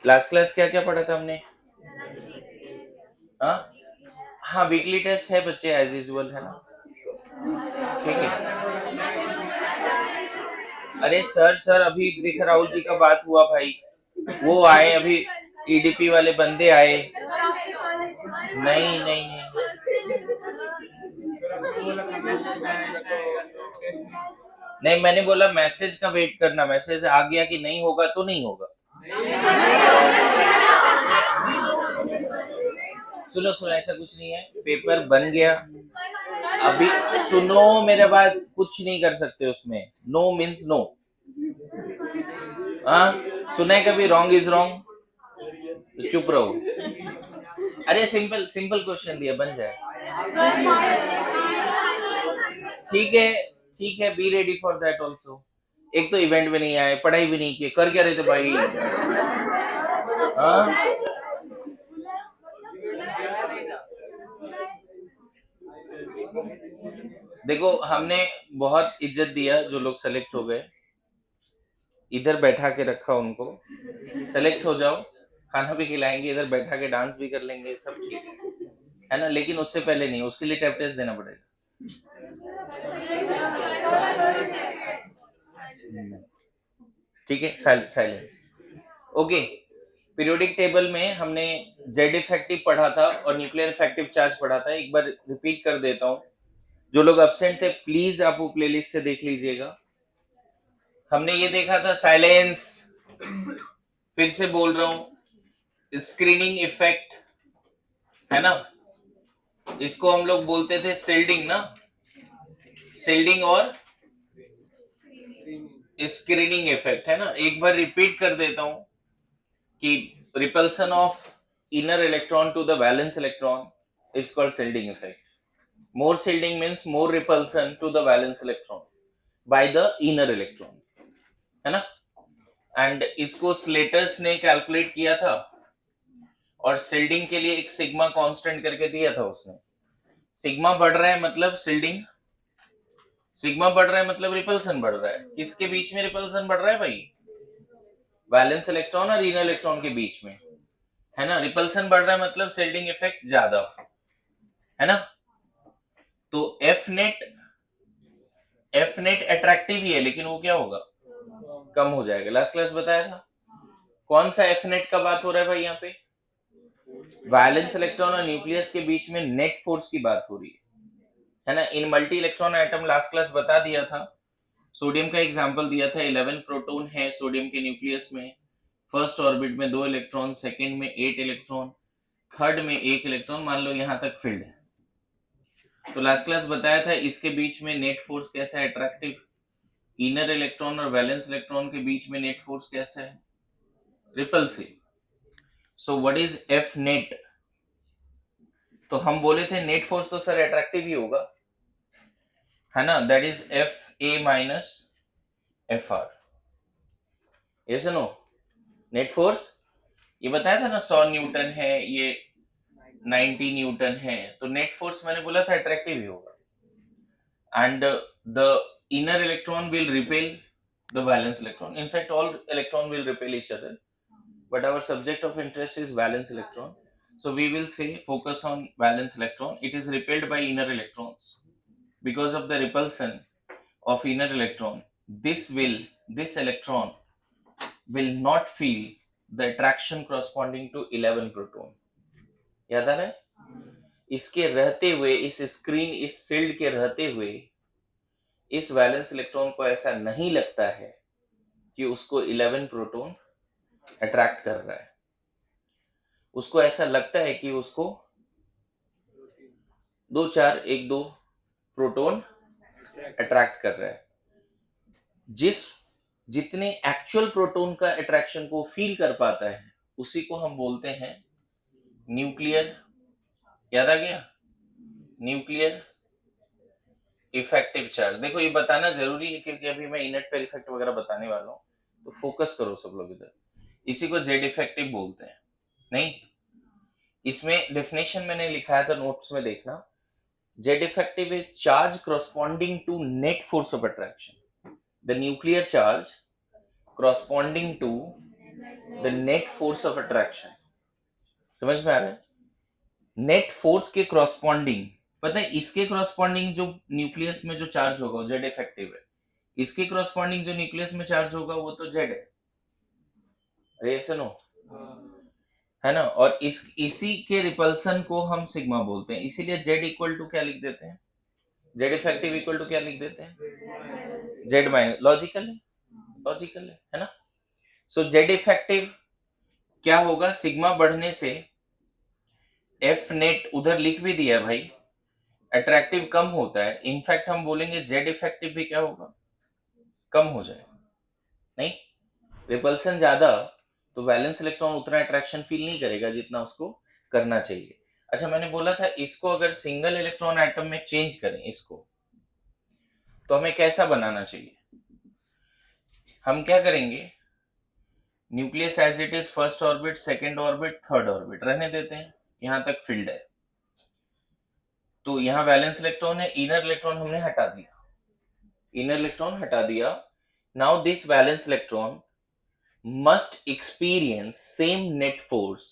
Last class क्या क्या पढ़ा था हमने? हाँ हाँ, वीकली टेस्ट है बच्चे, एज यूजुअल है ना, ठीक है। अरे सर सर, अभी देख राहुल जी का बात हुआ भाई, वो आए अभी, ईडीपी वाले बंदे आए। नहीं नहीं नहीं, मैंने बोला मैसेज का वेट करना, मैसेज आ गया कि नहीं होगा तो नहीं होगा। सुनो सुनो, ऐसा कुछ नहीं है, पेपर बन गया। अभी सुनो मेरे बात, कुछ नहीं कर सकते उसमें, नो मीन्स नो। हाँ, सुना है कभी रॉन्ग इज रॉन्ग, तो चुप रहो। अरे सिंपल सिंपल क्वेश्चन दिया, बन जाए। ठीक है ठीक है, be ready for that also. एक तो इवेंट में नहीं आए, पढ़ाई भी नहीं की, कर क्या रहे थे भाई? हाँ, देखो हमने बहुत इज्जत दिया, जो लोग सेलेक्ट हो गए इधर बैठा के रखा उनको, सेलेक्ट हो जाओ, खाना भी खिलाएंगे, इधर बैठा के डांस भी कर लेंगे, सब ठीक है ना, लेकिन उससे पहले नहीं, उसके लिए टेप टेस्ट देना पड़ेगा। ठीक है, साइलेंस। ओके, पीरियोडिक टेबल में हमने जेड इफेक्टिव पढ़ा था और न्यूक्लियर इफेक्टिव चार्ज पढ़ा था, एक बार रिपीट कर देता हूँ। जो लोग एब्सेंट थे प्लीज आप वो प्लेलिस्ट से देख लीजिएगा। हमने ये देखा था, साइलेंस, फिर से बोल रहा हूँ, स्क्रीनिंग इफेक्ट, है ना, इसको हम लोग बोलते थे सिल्डिंग ना, सिल्डिंग और स्क्रीनिंग इफेक्ट, है ना। एक बार रिपीट कर देता हूं कि repulsion of inner electron to the valence electron is called shielding effect. More shielding means more repulsion to the valence electron by the inner electron, है ना। एंड इसको स्लेटर्स ने कैलकुलेट किया था, और सिल्डिंग के लिए एक सिग्मा कांस्टेंट करके दिया था उसने। सिग्मा बढ़ रहा है मतलब सिल्डिंग, सिग्मा बढ़ रहा है मतलब रिपल्सन बढ़ रहा है। किसके बीच में रिपल्सन बढ़ रहा है भाई? वैलेंस इलेक्ट्रॉन और इनर इलेक्ट्रॉन के बीच में, है ना। रिपल्सन बढ़ रहा है मतलब सिल्डिंग इफेक्ट ज्यादा, है ना। तो एफ नेट अट्रैक्टिव ही है, लेकिन वो क्या होगा, कम हो जाएगा। लास्ट क्लास बताया था। कौन सा एफ नेट का बात हो रहा है भाई यहाँ पे? वैलेंस इलेक्ट्रॉन और न्यूक्लियस के बीच में नेट फोर्स की बात हो रही है ना। In multi electron atom last class बता दिया था, सोडियम का एग्जांपल दिया था। 11 प्रोटॉन है सोडियम के न्यूक्लियस में, फर्स्ट ऑर्बिट में 2 इलेक्ट्रॉन, सेकंड में 8 इलेक्ट्रॉन, थर्ड में 1 इलेक्ट्रॉन, मान लो यहां तक फिल्ड है। तो लास्ट क्लास बताया था इसके बीच में नेट फोर्स कैसा है, अट्रैक्टिव। इनर इलेक्ट्रॉन और वैलेंस इलेक्ट्रॉन के बीच में नेट फोर्स कैसा है, repulsive. So what is F net? तो हम बोले थे नेट फोर्स तो सर अट्रैक्टिव ही होगा, है ना, that is F A minus F R. Yes no, net force ये बताया था ना, 100 न्यूटन है, ये 90 न्यूटन है, तो नेट फोर्स मैंने बोला था अट्रैक्टिव ही होगा। And the inner electron will repel the valence electron. In fact, all electron will repel each other, but our subject of interest is valence electron. So we will say focus on valence electron. It is repelled by inner electrons. Because of the repulsion of inner electron, this electron will not feel the attraction corresponding to 11 proton. याद आ रहा है? इसके रहते हुए, इस screen, इस sealed के रहते हुए, इस वैलेंस इलेक्ट्रॉन को ऐसा नहीं लगता है कि उसको 11 प्रोटॉन अट्रैक्ट कर रहा है। उसको ऐसा लगता है कि उसको 2 4 1 2 प्रोटॉन अट्रैक्ट कर रहा है। जितने एक्चुअल प्रोटॉन का अट्रैक्शन को फील कर पाता है, उसी को हम बोलते हैं न्यूक्लियर, याद आ गया, न्यूक्लियर इफेक्टिव चार्ज। देखो ये बताना जरूरी है क्योंकि अभी मैं इनट पेयर इफेक्ट वगैरह बताने वाला हूँ, तो फोकस करो सब लोग इधर। इसी को जेड इफेक्टिव बोलते हैं। नहीं, इसमें डेफिनेशन मैंने लिखा था, नोट्स में देखना। Z effective is charge corresponding to net force of attraction, the nuclear charge corresponding to the net force of attraction. समझ में आ रहा है? नेट फोर्स के क्रॉसपॉन्डिंग, पता है इसके क्रॉसपॉन्डिंग जो न्यूक्लियस में जो चार्ज होगा वो जेड इफेक्टिव है, इसके क्रॉसपॉन्डिंग जो न्यूक्लियस में चार्ज होगा वो तो जेड है। अरे सुनो, है ना? और इसी के रिपल्सन को हम सिग्मा बोलते हैं, इसीलिए जेड इक्वल टू क्या लिख देते हैं, जेड इफेक्टिव इक्वल टू क्या लिख देते हैं, जेड माइनस। लॉजिकल है, लॉजिकल है ना? सो जेड इफेक्टिव क्या होगा, सिग्मा बढ़ने से एफ नेट उधर लिख भी दिया है भाई, अट्रैक्टिव कम होता है, इनफैक्ट हम बोलेंगे जेड इफेक्टिव भी क्या होगा, कम हो जाएगा। नहीं, रिपल्सन ज्यादा तो वैलेंस इलेक्ट्रॉन उतना अट्रैक्शन फील नहीं करेगा जितना उसको करना चाहिए। अच्छा, मैंने बोला था इसको अगर सिंगल इलेक्ट्रॉन एटम में चेंज करें इसको, तो हमें कैसा बनाना चाहिए? हम क्या करेंगे, nucleus as it is first orbit, second orbit, third orbit रहने देते हैं, यहां तक फील्ड है। तो यहाँ वैलेंस इलेक्ट्रॉन है, इनर इलेक्ट्रॉन हमने हटा दिया, इनर इलेक्ट्रॉन हटा दिया। Now this valence electron must experience same net force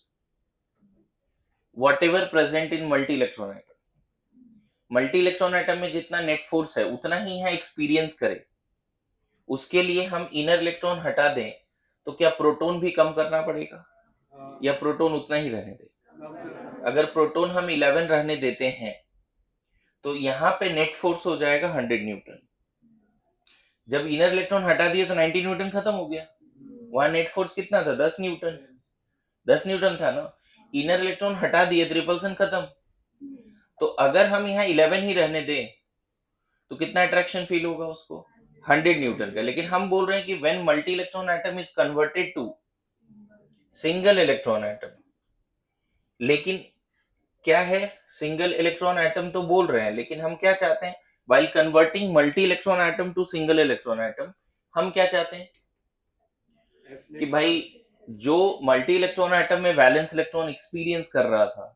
whatever present in multi electron atom. Multi electron atom में जितना नेट फोर्स है उतना ही यहाँ एक्सपीरियंस करे। उसके लिए हम इनर इलेक्ट्रॉन हटा दें तो क्या प्रोटॉन भी कम करना पड़ेगा या प्रोटॉन उतना ही रहने दे? अगर प्रोटॉन हम 11 रहने देते हैं तो यहाँ पे नेट फोर्स हो जाएगा 100 न्यूटन। जब इनर इलेक्ट्रॉन हटा दिया तो 90 न्यूटन खत्म हो गया, वहां नेट फोर्स कितना था, 10 न्यूटन, 10 न्यूटन था ना। इनर इलेक्ट्रॉन हटा दिए तो रिपल्सन खत्म। तो अगर हम यहाँ 11 ही रहने दें तो कितना अट्रैक्शन फील होगा उसको, 100 न्यूटन का। लेकिन हम बोल रहे हैं कि when multi electron atom is converted to single electron atom, लेकिन क्या है, सिंगल इलेक्ट्रॉन एटम तो बोल रहे हैं, लेकिन हम क्या चाहते हैं, while converting multi electron atom to single electron atom, हम क्या चाहते हैं कि भाई जो मल्टी इलेक्ट्रॉन एटम में वैलेंस इलेक्ट्रॉन एक्सपीरियंस कर रहा था,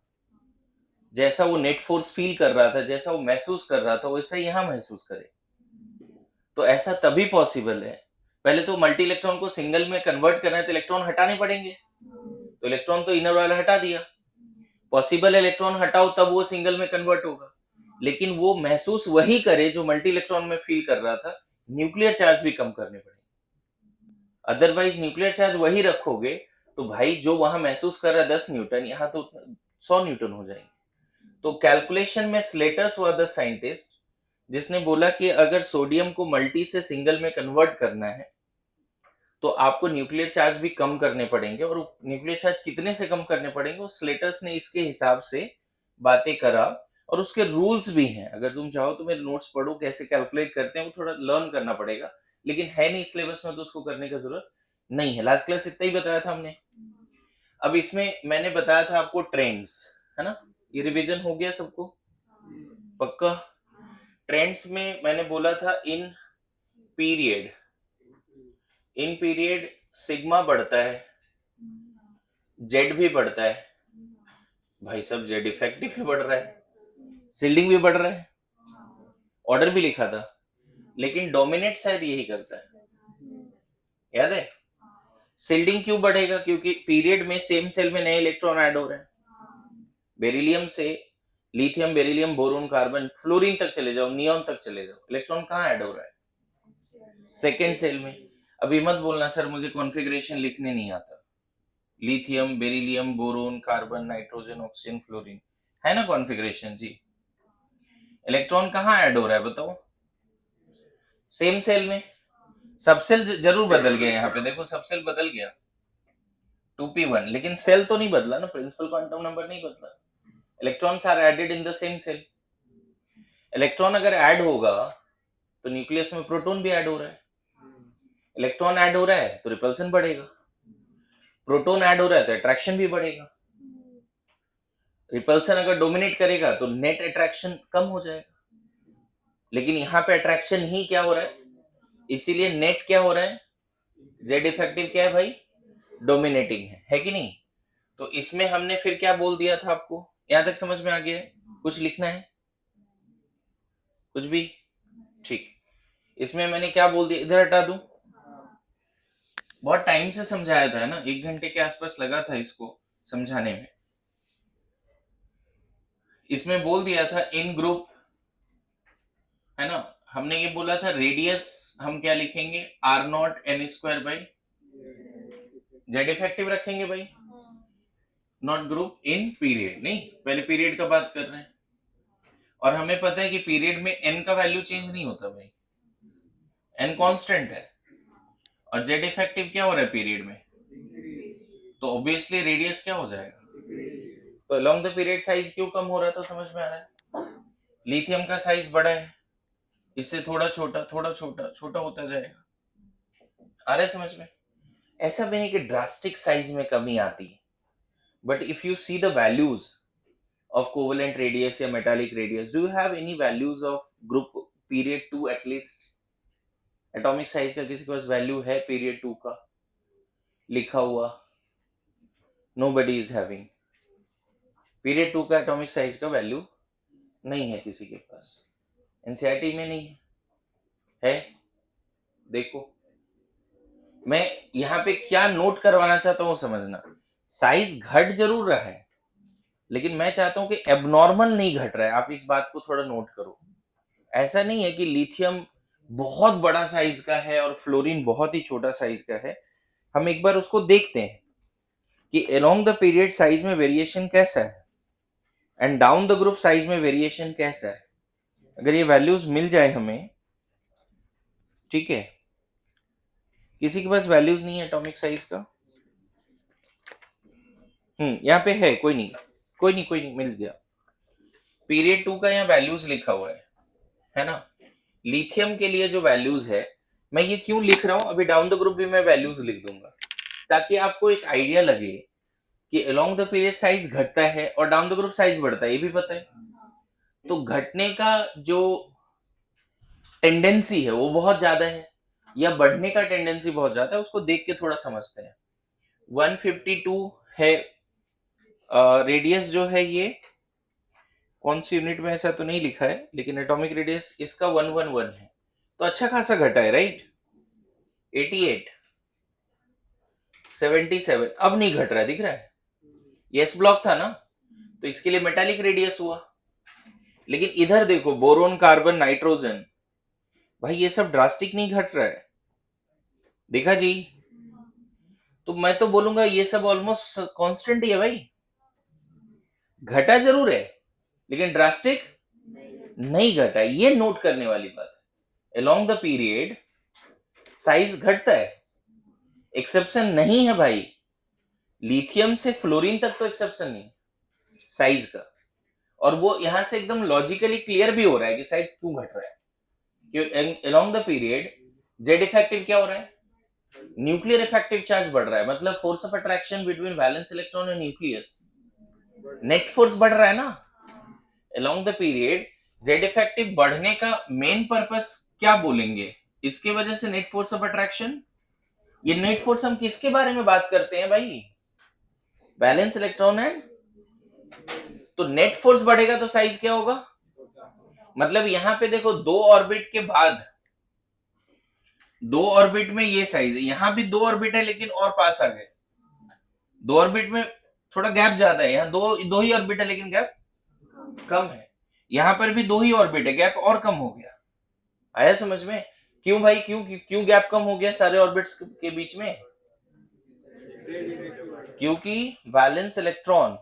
जैसा वो नेट फोर्स फील कर रहा था, जैसा वो महसूस कर रहा था, वैसा यहां महसूस करे। तो ऐसा तभी पॉसिबल है, पहले तो मल्टी इलेक्ट्रॉन को सिंगल में कन्वर्ट करना है तो इलेक्ट्रॉन हटाने पड़ेंगे, तो इलेक्ट्रॉन तो इनर वाला हटा दिया, पॉसिबल इलेक्ट्रॉन हटाओ तब वो सिंगल में कन्वर्ट होगा। लेकिन वो महसूस वही करे जो मल्टी इलेक्ट्रॉन में फील कर रहा था, न्यूक्लियर चार्ज भी कम करने पड़ेंगे। अदरवाइज न्यूक्लियर चार्ज वही रखोगे तो भाई जो वहां महसूस कर रहा है 10 न्यूटन, यहाँ तो 100 न्यूटन हो जाएंगे। तो कैलकुलेशन में स्लेटर्स वाज द साइंटिस्ट जिसने बोला कि अगर सोडियम को मल्टी से सिंगल में कन्वर्ट करना है तो आपको न्यूक्लियर चार्ज भी कम करने पड़ेंगे, और न्यूक्लियर चार्ज कितने से कम करने पड़ेंगे वो स्लेटर्स ने इसके हिसाब से बातें करा, और उसके रूल्स भी हैं। अगर तुम चाहो तो मेरे नोट्स पढ़ो कैसे कैलकुलेट करते हैं, वो थोड़ा लर्न करना पड़ेगा, लेकिन है नहीं सिलेबस में तो उसको करने का जरूरत नहीं है। लास्ट क्लास इतना ही बताया था हमने। अब इसमें मैंने बताया था आपको ट्रेंड्स, है ना, ये रिवीजन हो गया सबको पक्का? ट्रेंड्स में मैंने बोला था in period, in period sigma बढ़ता है, जेड भी बढ़ता है, भाई सब जेड इफेक्टिव भी बढ़ रहा है, सील्डिंग भी बढ़ रहा है, ऑर्डर भी लिखा था, लेकिन डोमिनेट शायद यही करता है, याद है? सील्डिंग क्यों बढ़ेगा, क्योंकि पीरियड में सेम सेल में नए इलेक्ट्रॉन ऐड हो रहे हैं, बेरिलियम से lithium, beryllium, boron, carbon, fluorine तक चले जाओ, नियॉन तक चले जाओ, इलेक्ट्रॉन कहाँ ऐड हो रहा है, सेकेंड सेल में। अभी मत बोलना सर मुझे कॉन्फ़िगरेशन लिखने नहीं आता, lithium, beryllium, boron, carbon, nitrogen, oxygen, fluorine, है ना कॉन्फ़िगरेशन जी। इलेक्ट्रॉन कहाँ ऐड हो रहा है बताओ, सेम सेल में। सब सेल जरूर बदल गया, यहाँ पे देखो सब सेल बदल गया 2p1, लेकिन सेल तो नहीं बदला ना, प्रिंसिपल क्वांटम नंबर नहीं बदला। Electrons are added in the same shell. Electron अगर ऐड होगा तो न्यूक्लियस में प्रोटॉन भी ऐड हो रहा है, इलेक्ट्रॉन ऐड हो रहा है तो रिपल्सन बढ़ेगा, प्रोटॉन ऐड हो रहा है तो अट्रैक्शन भी बढ़ेगा। रिपल्सन अगर डोमिनेट करेगा तो नेट अट्रैक्शन कम हो जाएगा, लेकिन यहाँ पे अट्रैक्शन ही क्या हो रहा है, इसीलिए नेट क्या हो रहा है, जेड इफेक्टिव क्या है भाई, डोमिनेटिंग है कि नहीं? तो इसमें हमने फिर क्या बोल दिया था आपको, यहां तक समझ में आ गया है? कुछ लिखना है कुछ भी? ठीक, इसमें मैंने क्या बोल दिया, इधर हटा दूं, बहुत टाइम से समझाया था ना, 1 घंटे के आसपास लगा था इसको समझाने में। इसमें बोल दिया था इन ग्रुप, है ना, हमने ये बोला था रेडियस हम क्या लिखेंगे, R naught N square by Z effective रखेंगे भाई, नॉट ग्रुप इन पीरियड, नहीं पहले पीरियड का बात कर रहे हैं। और हमें पता है कि पीरियड में एन का वैल्यू चेंज नहीं होता भाई, एन कांस्टेंट है, और जेड इफेक्टिव क्या हो रहा है पीरियड में, तो ऑब्वियसली रेडियस क्या हो जाएगा, तो अलोंग द पीरियड साइज क्यों कम हो रहा था, समझ में आ रहा है। लिथियम का साइज बड़ा है, इससे थोड़ा छोटा थोड़ा छोटा छोटा होता जाएगा, आ रहा है समझ में। ऐसा भी नहीं कि ड्रास्टिक साइज में कमी आती है, but if you see the values of covalent radius या metallic radius, do you have any values of group period 2 at least? atomic size का किसी के पास वैल्यू है period 2 का लिखा हुआ? nobody is having period 2 का atomic size का वैल्यू नहीं है किसी के पास, एनसीईआरटी में नहीं है। देखो मैं यहाँ पे क्या नोट करवाना चाहता हूँ समझना, साइज घट जरूर रहा है, लेकिन मैं चाहता हूं कि एबनॉर्मल नहीं घट रहा है, आप इस बात को थोड़ा नोट करो। ऐसा नहीं है कि लिथियम बहुत बड़ा साइज का है और फ्लोरीन बहुत ही छोटा साइज का है। हम एक बार उसको देखते हैं कि अलोंग द पीरियड साइज में वेरिएशन कैसा है and down the group size में वेरिएशन कैसा है। अगर ये वैल्यूज मिल जाए हमें, ठीक है, किसी के पास वैल्यूज नहीं है एटॉमिक साइज का, यहाँ पे है, कोई नहीं मिल गया। पीरियड 2 का यहाँ वैल्यूज लिखा हुआ है ना। लिथियम के लिए जो वैल्यूज है, मैं ये क्यों लिख रहा हूं, अभी डाउन द ग्रुप भी मैं वैल्यूज लिख दूंगा, ताकि आपको एक आइडिया लगे कि अलोंग द पीरियड साइज घटता है और डाउन द ग्रुप साइज बढ़ता है, ये भी पता है। तो घटने का जो टेंडेंसी है वो बहुत ज्यादा है, या बढ़ने का टेंडेंसी बहुत ज्यादा है, उसको देख के थोड़ा समझते हैं। 152 है रेडियस जो है, ये कौन सी यूनिट में ऐसा तो नहीं लिखा है, लेकिन एटॉमिक रेडियस इसका 111 है, तो अच्छा खासा घटा है, राइट। 88 77 अब नहीं घट रहा है, दिख रहा है, ये एस ब्लॉक था ना, तो इसके लिए मेटालिक रेडियस हुआ। लेकिन इधर देखो, बोरोन कार्बन नाइट्रोजन, भाई ये सब ड्रास्टिक नहीं घट रहा है, देखा जी। तो मैं तो बोलूंगा ये सब ऑलमोस्ट कांस्टेंट ही है भाई, घटा जरूर है लेकिन ड्रास्टिक नहीं घटा है, ये नोट करने वाली बात है। अलोंग द पीरियड साइज घटता है, एक्सेप्शन नहीं है भाई, लिथियम से फ्लोरीन तक तो एक्सेप्शन नहीं साइज का, और वो यहां से एकदम लॉजिकली क्लियर भी हो रहा है कि साइज क्यों घट रहा है, क्योंकि along the period Z effective क्या हो रहा है, न्यूक्लियर इफेक्टिव चार्ज बढ़ रहा है, मतलब force of attraction between valence electron and nucleus, net force बढ़ रहा है ना along the period. Z effective बढ़ने का मेन पर्पस क्या बोलेंगे, इसके वजह से नेट फोर्स ऑफ अट्रैक्शन। ये नेट फोर्स हम किसके बारे में बात करते हैं भाई, वैलेंस इलेक्ट्रॉन है, तो नेट फोर्स बढ़ेगा तो साइज क्या होगा, मतलब यहां पे देखो दो ऑर्बिट के बाद, दो ऑर्बिट में ये साइज है, यहां भी दो ऑर्बिट है लेकिन और पास आ गए, दो ऑर्बिट में थोड़ा गैप ज्यादा है, यहाँ दो दो ही ऑर्बिट है लेकिन गैप कम है, यहां पर भी दो ही ऑर्बिट है, गैप और कम हो गया। आया समझ में, क्यों भाई, क्यों क्यों गैप कम हो गया सारे ऑर्बिट्स के बीच में, क्योंकि वैलेंस इलेक्ट्रॉन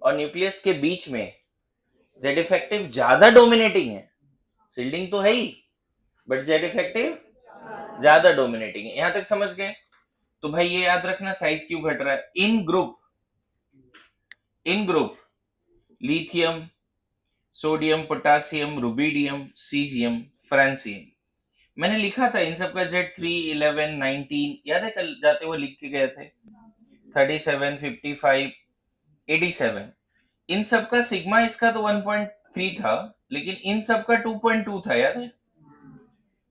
और न्यूक्लियस के बीच में जेड इफेक्टिव ज्यादा डोमिनेटिंग है, सील्डिंग तो है ही बट जेड इफेक्टिव ज्यादा डोमिनेटिंग है, यहां तक समझ गए। तो भाई ये याद रखना साइज क्यों घट रहा है, in group lithium, sodium, potassium, rubidium, caesium, francium, मैंने लिखा था इन सबका Z3 11 19 याद है, कल जाते हुए लिख के गए थे, 37 55 87, इन सबका सिग्मा इसका तो 1.3 था, लेकिन इन सबका 2.2 था, याद है।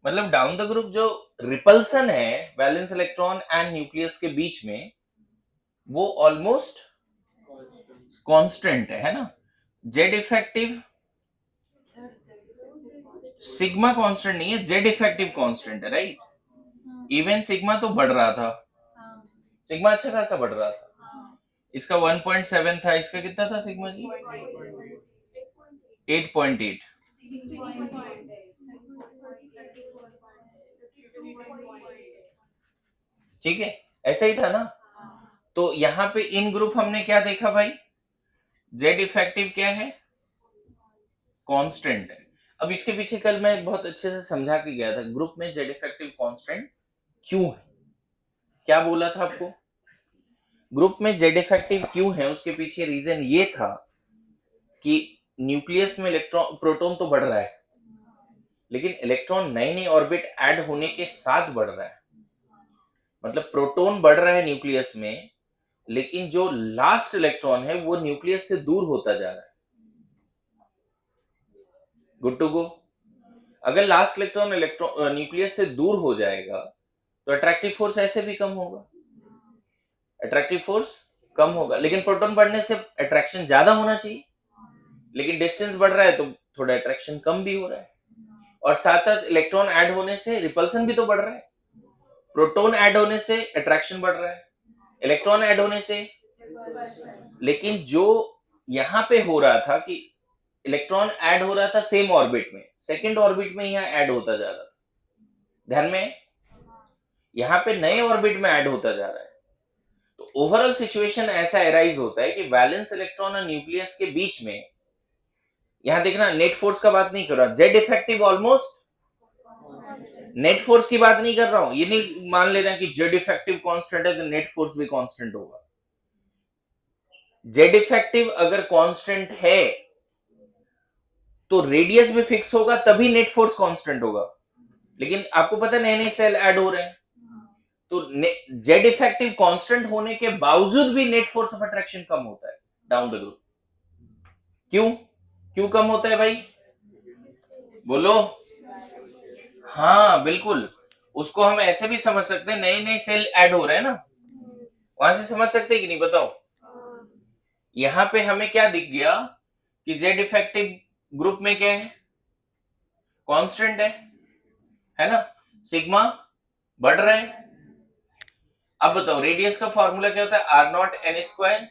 मतलब डाउन द ग्रुप जो रिपल्सन है वैलेंस इलेक्ट्रॉन एंड न्यूक्लियस के बीच में, वो ऑलमोस्ट कांस्टेंट है ना। जेड इफेक्टिव सिग्मा कांस्टेंट नहीं है, जेड इफेक्टिव कांस्टेंट है, राइट। इवन सिग्मा तो बढ़ रहा था, सिग्मा अच्छा खासा बढ़ रहा था, इसका 1.7 था, इसका कितना था सिग्मा जी? 8.8। ठीक है, ऐसा ही था ना। तो यहाँ पे इन ग्रुप हमने क्या देखा भाई, जेड इफेक्टिव क्या है, कांस्टेंट है। अब इसके पीछे कल मैं बहुत अच्छे से समझा के गया था, ग्रुप में जेड इफेक्टिव कांस्टेंट क्यों है, क्या बोला था आपको, ग्रुप में जेड इफेक्टिव क्यों है, उसके पीछे रीजन ये था कि न्यूक्लियस में इलेक्ट्रॉन प्रोटॉन तो बढ़ रहा है, लेकिन इलेक्ट्रॉन नई नई ऑर्बिट ऐड होने के साथ बढ़ रहा है। मतलब प्रोटॉन बढ़ रहा है न्यूक्लियस में, लेकिन जो लास्ट इलेक्ट्रॉन है वो न्यूक्लियस से दूर होता जा रहा है। Good to go. अगर लास्ट इलेक्ट्रॉन न्यूक्लियस से दूर हो जाएगा तो अट्रैक्टिव फोर्स ऐसे भी कम होगा, अट्रैक्टिव फोर्स कम होगा, लेकिन प्रोटॉन बढ़ने से अट्रैक्शन ज्यादा होना चाहिए, लेकिन डिस्टेंस बढ़ रहा है तो थोड़ा अट्रैक्शन कम भी हो रहा है, और साथ साथ इलेक्ट्रॉन ऐड होने से रिपल्सन भी तो बढ़ रहा है, प्रोटॉन ऐड होने से अट्रैक्शन बढ़ रहा है, इलेक्ट्रॉन ऐड होने से। लेकिन जो यहां पे हो रहा था कि इलेक्ट्रॉन ऐड हो रहा था सेम ऑर्बिट में, सेकंड ऑर्बिट में यहां ऐड होता जा रहा था, ध्यान में, यहां पे नए ऑर्बिट में ऐड होता जा रहा है। तो ओवरऑल सिचुएशन ऐसा एराइज होता है कि वैलेंस इलेक्ट्रॉन और न्यूक्लियस के बीच में, यहां देखना नेट फोर्स का बात नहीं कर रहा, Z effective almost net force की बात नहीं कर रहा हूं, ये नहीं मान लेना कि जेड इफेक्टिव कांस्टेंट है तो नेट फोर्स भी कांस्टेंट होगा। जेड इफेक्टिव अगर कांस्टेंट है तो रेडियस भी फिक्स होगा, तभी नेट फोर्स कांस्टेंट होगा। लेकिन आपको पता है नए नए सेल ऐड हो रहे हैं, तो जेड इफेक्टिव कांस्टेंट होने के बावजूद भी नेट फोर्स ऑफ अट्रैक्शन कम होता है डाउन द ग्रुप। क्यों क्यों कम होता है भाई, बोलो। हाँ बिल्कुल, उसको हम ऐसे भी समझ सकते हैं, नए नए सेल ऐड हो रहे हैं ना, वहां से समझ सकते हैं कि नहीं बताओ। यहां पे हमें क्या दिख गया कि जेड इफेक्टिव ग्रुप में क्या है, कांस्टेंट है ना, सिग्मा बढ़ रहा है। अब बताओ रेडियस का फॉर्मूला क्या होता है, R naught N square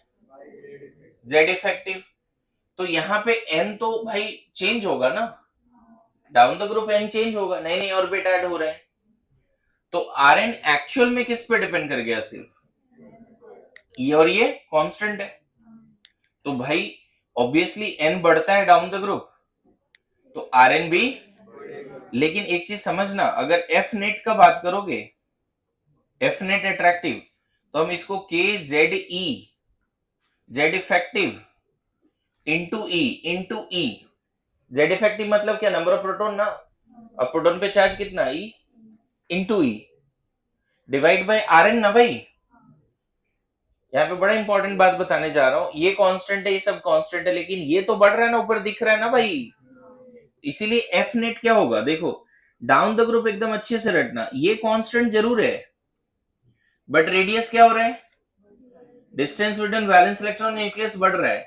Z effective. तो यहाँ पे एन तो भाई चेंज होगा ना, down the group N change होगा, नए नए ऑर्बिट ऐड हो रहे हैं, तो आर एन एक्चुअल में किस पे डिपेंड कर गया, सिर्फ ये, और ये कांस्टेंट है, तो भाई ऑब्वियसली एन बढ़ता है डाउन द ग्रुप, तो आर एन भी। लेकिन एक चीज समझना, अगर एफ नेट का बात करोगे, एफ नेट अट्रैक्टिव, तो हम इसको के Z E Z effective into E, Z effective मतलब क्या, नंबर ऑफ प्रोटॉन ना, अब प्रोटॉन पे चार्ज कितना, E into E divide by R N ना भाई। यहाँ पे बड़ा इंपॉर्टेंट बात बताने जा रहा हूं, ये कांस्टेंट है, ये सब कांस्टेंट है, लेकिन ये तो बढ़ रहा है ना, ऊपर दिख रहा है ना भाई, इसीलिए एफ नेट क्या होगा, देखो डाउन द ग्रुप एकदम अच्छे से रटना, ये कांस्टेंट जरूर है, बट रेडियस क्या हो रहा है, distance between valence electron nucleus बढ़ रहा है,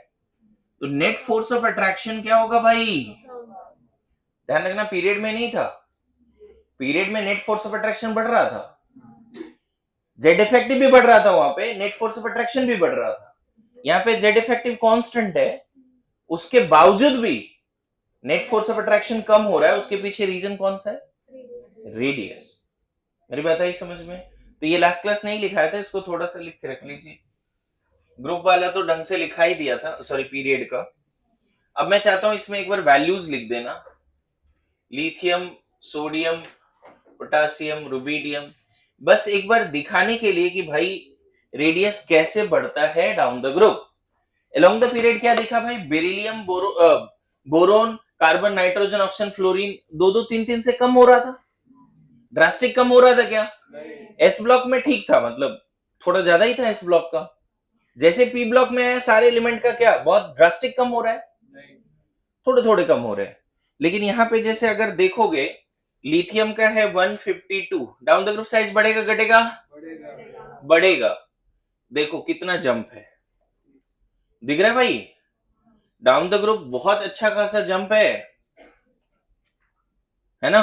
तो नेट फोर्स ऑफ अट्रैक्शन क्या होगा भाई, ध्यान रखना, पीरियड में नहीं था, पीरियड में नेट फोर्स ऑफ अट्रैक्शन बढ़ रहा था, जेड इफेक्टिव भी बढ़ रहा था, वहां पे नेट फोर्स ऑफ अट्रैक्शन भी बढ़ रहा था, यहाँ पे जेड इफेक्टिव कांस्टेंट है, उसके बावजूद भी नेट फोर्स ऑफ अट्रैक्शन कम हो रहा है, उसके पीछे रीजन कौन सा है, रेडियस। मेरी बात आई समझ में। तो ये लास्ट क्लास नहीं लिखाया था, इसको थोड़ा सा लिख के रख लीजिए, ग्रुप वाला तो ढंग से लिखा ही दिया था, सॉरी पीरियड का। अब मैं चाहता हूं इसमें एक बार वैल्यूज लिख देना, लिथियम, सोडियम, पोटासियम, रुबिडियम, बस एक बार दिखाने के लिए कि भाई रेडियस कैसे बढ़ता है down the group. Along the period क्या दिखा भाई, beryllium, boron, carbon, nitrogen, oxygen, fluorine 2-2, 3-3 से कम हो रहा था, ड्रास्टिक कम हो रहा था क्या, एस ब्लॉक में ठीक था, मतलब थोड़ा ज्यादा ही था एस ब्लॉक का, जैसे पी ब्लॉक में है सारे एलिमेंट का क्या बहुत ड्रास्टिक कम हो रहा है, थोड़े थोड़े कम हो रहे हैं। लेकिन यहाँ पे जैसे अगर देखोगे लिथियम का है 152, डाउन द ग्रुप साइज बढ़ेगा घटेगा, बढ़ेगा, देखो कितना जंप है, दिख रहा है भाई, डाउन द ग्रुप बहुत अच्छा खासा जंप है ना।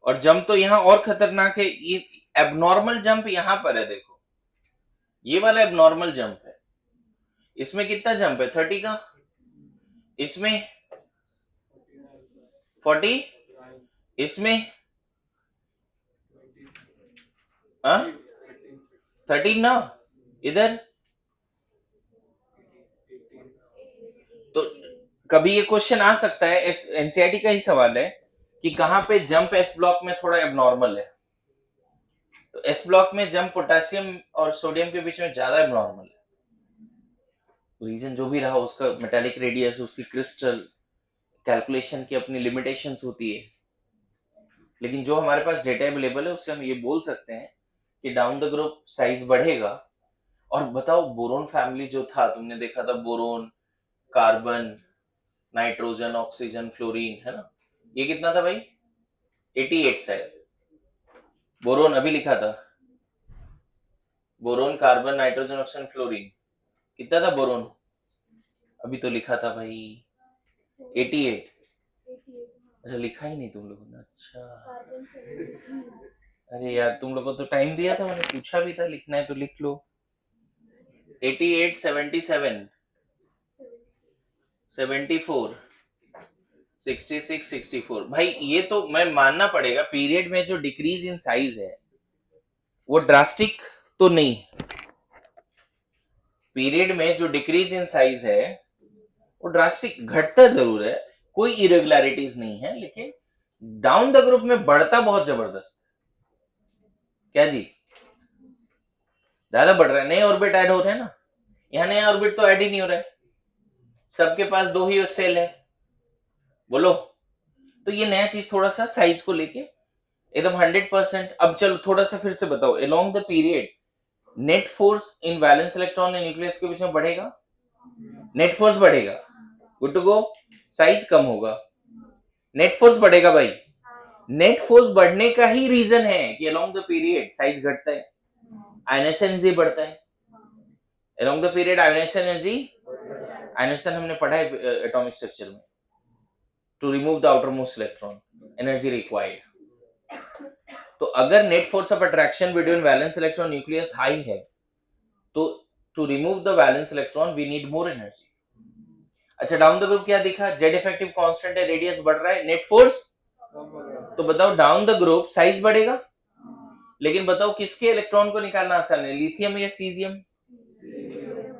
और जंप तो यहाँ और खतरनाक है, ये एबनॉर्मल जंप यहाँ पर है, देखो ये वाला एबनॉर्मल जंप है। इसमें कितना जंप है 30 का, इसमें 40, इसमें 13 ना, इधर तो कभी ये क्वेश्चन आ सकता है, एनसीईआरटी का ही सवाल है कि कहां पे जंप एस ब्लॉक में थोड़ा एबनॉर्मल है। तो एस ब्लॉक में जंप पोटेशियम और सोडियम के बीच में ज्यादा एबनॉर्मल है। रीजन जो भी रहा, उसका मेटालिक रेडियस, उसकी क्रिस्टल कैलकुलेशन की अपनी लिमिटेशंस होती है, लेकिन जो हमारे पास डेटा अवेलेबल है उससे हम ये बोल सकते हैं कि डाउन द ग्रुप साइज बढ़ेगा। और बताओ बोरोन फैमिली जो था, तुमने देखा था boron, carbon, nitrogen, oxygen, fluorine, है ना, ये कितना था भाई 88 शायद। बोरोन अभी लिखा था, boron, carbon, nitrogen, oxygen, fluorine, कितना था बोरोन अभी तो लिखा था भाई 88। अच्छा लिखा ही नहीं तुम लोगों ने, अच्छा अरे यार तुम लोगों को तो टाइम दिया था, मैंने पूछा भी था लिखना है तो लिख लो। 88, 77, 74, 66, 64। भाई ये तो मैं मानना पड़ेगा, पीरियड में जो डिक्रीज इन साइज है वो ड्रास्टिक तो नहीं। पीरियड में जो डिक्रीज इन साइज है वो ड्रास्टिक, घटता जरूर है, कोई इरेगुलरिटीज नहीं है, लेकिन डाउन द ग्रुप में बढ़ता बहुत जबरदस्त। क्या जी, ज्यादा बढ़ रहा है, नए ऑर्बिट ऐड हो रहे हैं ना, यहाँ नया ऑर्बिट तो ऐड ही नहीं हो रहा है, सबके पास 2 ही सेल है, बोलो। तो ये नया चीज थोड़ा सा साइज को लेके एकदम 100%। अब चलो थोड़ा सा फिर से बताओ, along the period net force in valence electron और न्यूक्लियस के बीच में बढ़ेगा, नेट फोर्स बढ़ेगा, गुड टू गो। साइज कम होगा, नेट फोर्स बढ़ेगा भाई। नेट फोर्स बढ़ने का ही रीजन है कि अलोंग द पीरियड साइज घटता है, आयनेशन एनर्जी बढ़ता है। Along the period ionisation energy, ionisation हमने पढ़ा है एटॉमिक स्ट्रक्चर में, to remove the outermost electron energy required. तो अगर net force of attraction between valence electron nucleus high है, तो to remove the valence electron we need more energy. अच्छा down the group क्या दिखा, Z effective constant है, radius बढ़ रहा है, नेट फोर्स, तो बताओ डाउन द ग्रुप साइज बढ़ेगा, लेकिन बताओ किसके इलेक्ट्रॉन को निकालना आसान है, लिथियम या सीजियम?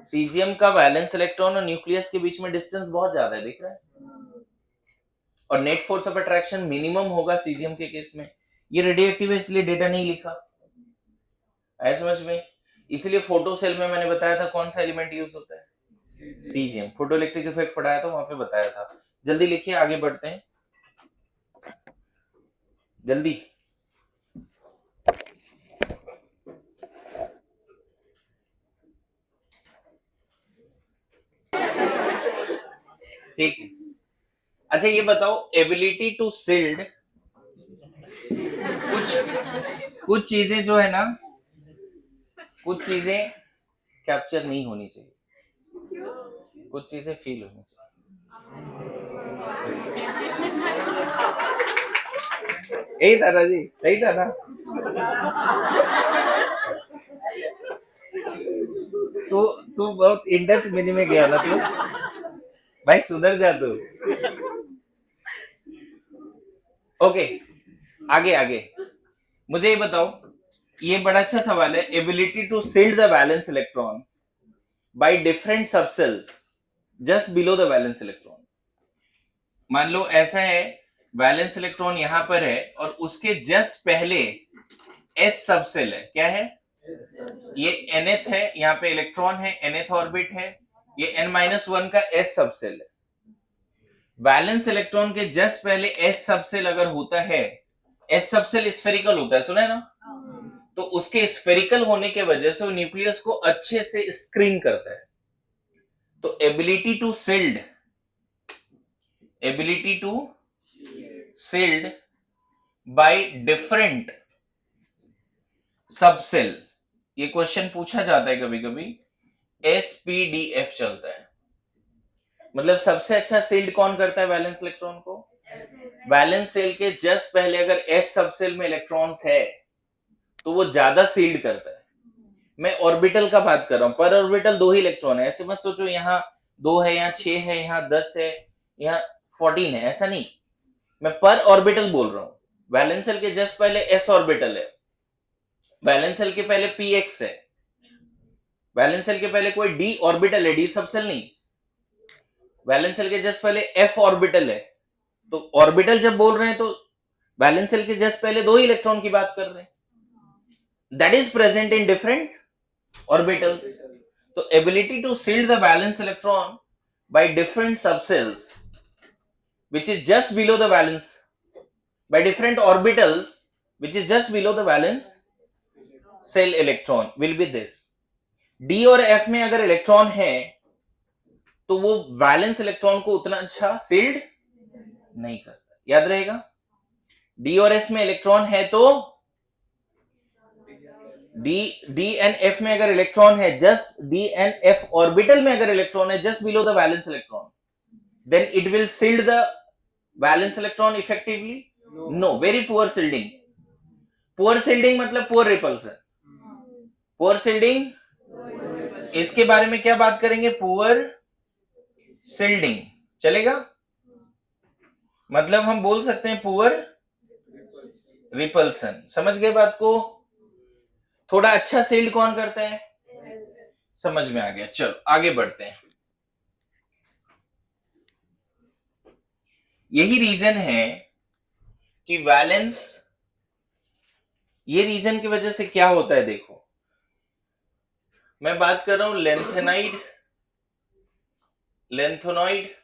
सीजियम का वैलेंस इलेक्ट्रॉन और न्यूक्लियस के बीच में डिस्टेंस बहुत ज्यादा है, दिख रहा है, और net force of attraction minimum होगा सीजियम के केस में। ये रेडियोएक्टिव है इसलिए डेटा नहीं लिखा, है समझ में? इसलिए फोटो सेल में मैंने बताया था कौन सा एलिमेंट यूज होता है, सीजियम। फोटो इलेक्ट्रिक इफेक्ट पढ़ाया था, वहां पे बताया था। जल्दी लिखिए, आगे बढ़ते हैं, जल्दी। ठीक है, अच्छा ये बताओ, एबिलिटी टू सिल्ड, कुछ चीजें जो है ना, कुछ चीजें कैप्चर नहीं होनी चाहिए, कुछ चीजें फील होनी चाहिए। यही था ना जी, सही था ना? तू बहुत इंडेप्थ मीनिंग में गया ना तू, भाई सुधर जा तू। ओके आगे आगे, मुझे ये बताओ, ये बड़ा अच्छा सवाल है, ability to shield the valence electron by different subshells just below the valence electron. मान लो ऐसा है, वैलेंस इलेक्ट्रॉन यहां पर है और उसके जस्ट पहले एस सबसेल है, क्या है, ये nth है, यहाँ पे इलेक्ट्रॉन है, nth ऑर्बिट है, ये n-1 का s सबसेल है। वैलेंस इलेक्ट्रॉन के जस्ट पहले s सबसेल अगर होता है, s सबसेल स्फेरिकल होता है, सुना है ना? तो उसके स्फेरिकल होने के वजह से वो न्यूक्लियस को अच्छे से स्क्रीन करता है। तो ability to shield, ability to shield by different subshell, ये क्वेश्चन पूछा जाता है कभी कभी, SPDF चलता है। मतलब सबसे अच्छा सील्ड कौन करता है वैलेंस इलेक्ट्रॉन को? वैलेंस सेल के जस्ट पहले अगर एस सबसेल में इलेक्ट्रॉन्स है तो वो ज्यादा सील्ड करता है। मैं ऑर्बिटल का बात कर रहा हूं, पर ऑर्बिटल 2 ही इलेक्ट्रॉन है, ऐसे मत सोचो यहाँ 2 है, यहाँ 6 है, यहाँ 10 है, यहाँ 14 है, ऐसा नहीं। मैं पर ऑर्बिटल बोल रहा हूं। वैलेंस सेल के जस्ट पहले एस ऑर्बिटल है, वैलेंस सेल के पहले px है, वैलेंस सेल के पहले कोई d ऑर्बिटल है, d सबसेल नहीं। वैलेंस सेल के जस्ट पहले f ऑर्बिटल है, तो ऑर्बिटल जब बोल रहे हैं तो वैलेंस सेल के जस्ट पहले 2 ही इलेक्ट्रॉन की बात कर रहे हैं, that is present in different orbitals. So ability to shield the valence electron by different subcells which is just below the valence, by different orbitals which is just below the valence shell electron will be this. D और F में अगर electron है तो वो valence electron को उतना अच्छा sealed नहीं करता, याद रहेगा। D और S में इलेक्ट्रॉन है तो D एंड F में अगर इलेक्ट्रॉन है, just D and F orbital में अगर इलेक्ट्रॉन है just below the valence electron, then it will shield the valence electron effectively? No, very poor shielding. Poor shielding मतलब पुअर रिपल्सन। पुअर सील्डिंग, इसके बारे में क्या बात करेंगे? पुअर सील्डिंग चलेगा, मतलब हम बोल सकते हैं पुअर रिपल्सन। समझ गए बात को? थोड़ा अच्छा सील्ड कौन करता है? समझ में आ गया। चलो आगे बढ़ते हैं। यही रीजन है कि वैलेंस, ये रीजन की वजह से क्या होता है, देखो मैं बात कर रहा हूं लेंथेनॉइड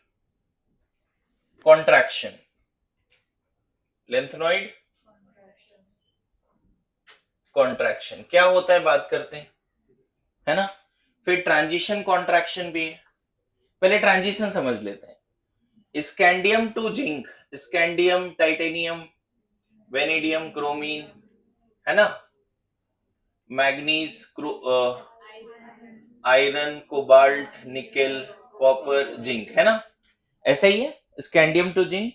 कॉन्ट्रैक्शन, लेंथेनॉइड कॉन्ट्रैक्शन क्या होता है बात करते हैं, है ना। फिर ट्रांजिशन कॉन्ट्रैक्शन भी है। पहले ट्रांजिशन समझ लेते हैं। Scandium to zinc, scandium titanium, vanadium chromium, है ना, manganese, iron, cobalt, nickel, copper, zinc, है ना, ऐसा ही है स्कैंडियम टू जिंक।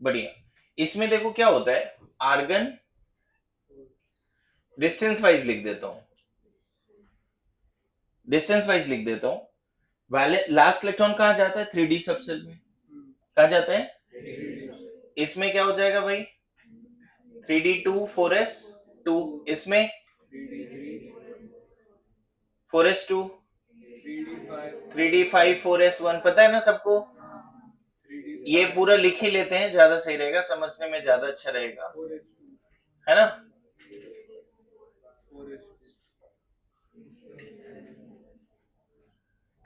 बढ़िया। इसमें देखो क्या होता है, आर्गन, डिस्टेंस वाइज लिख देता हूं, डिस्टेंस वाइज लिख देता हूं। लास्ट इलेक्ट्रॉन कहां जाता है? 3D सबसेल में। कहां जाता है? इसमें क्या हो जाएगा भाई? 3D2 4s2, इसमें 4s2, 3D5 4s1, पता है ना सबको? ये पूरा लिख ही लेते हैं, ज्यादा सही रहेगा, समझने में ज्यादा अच्छा रहेगा, है ना।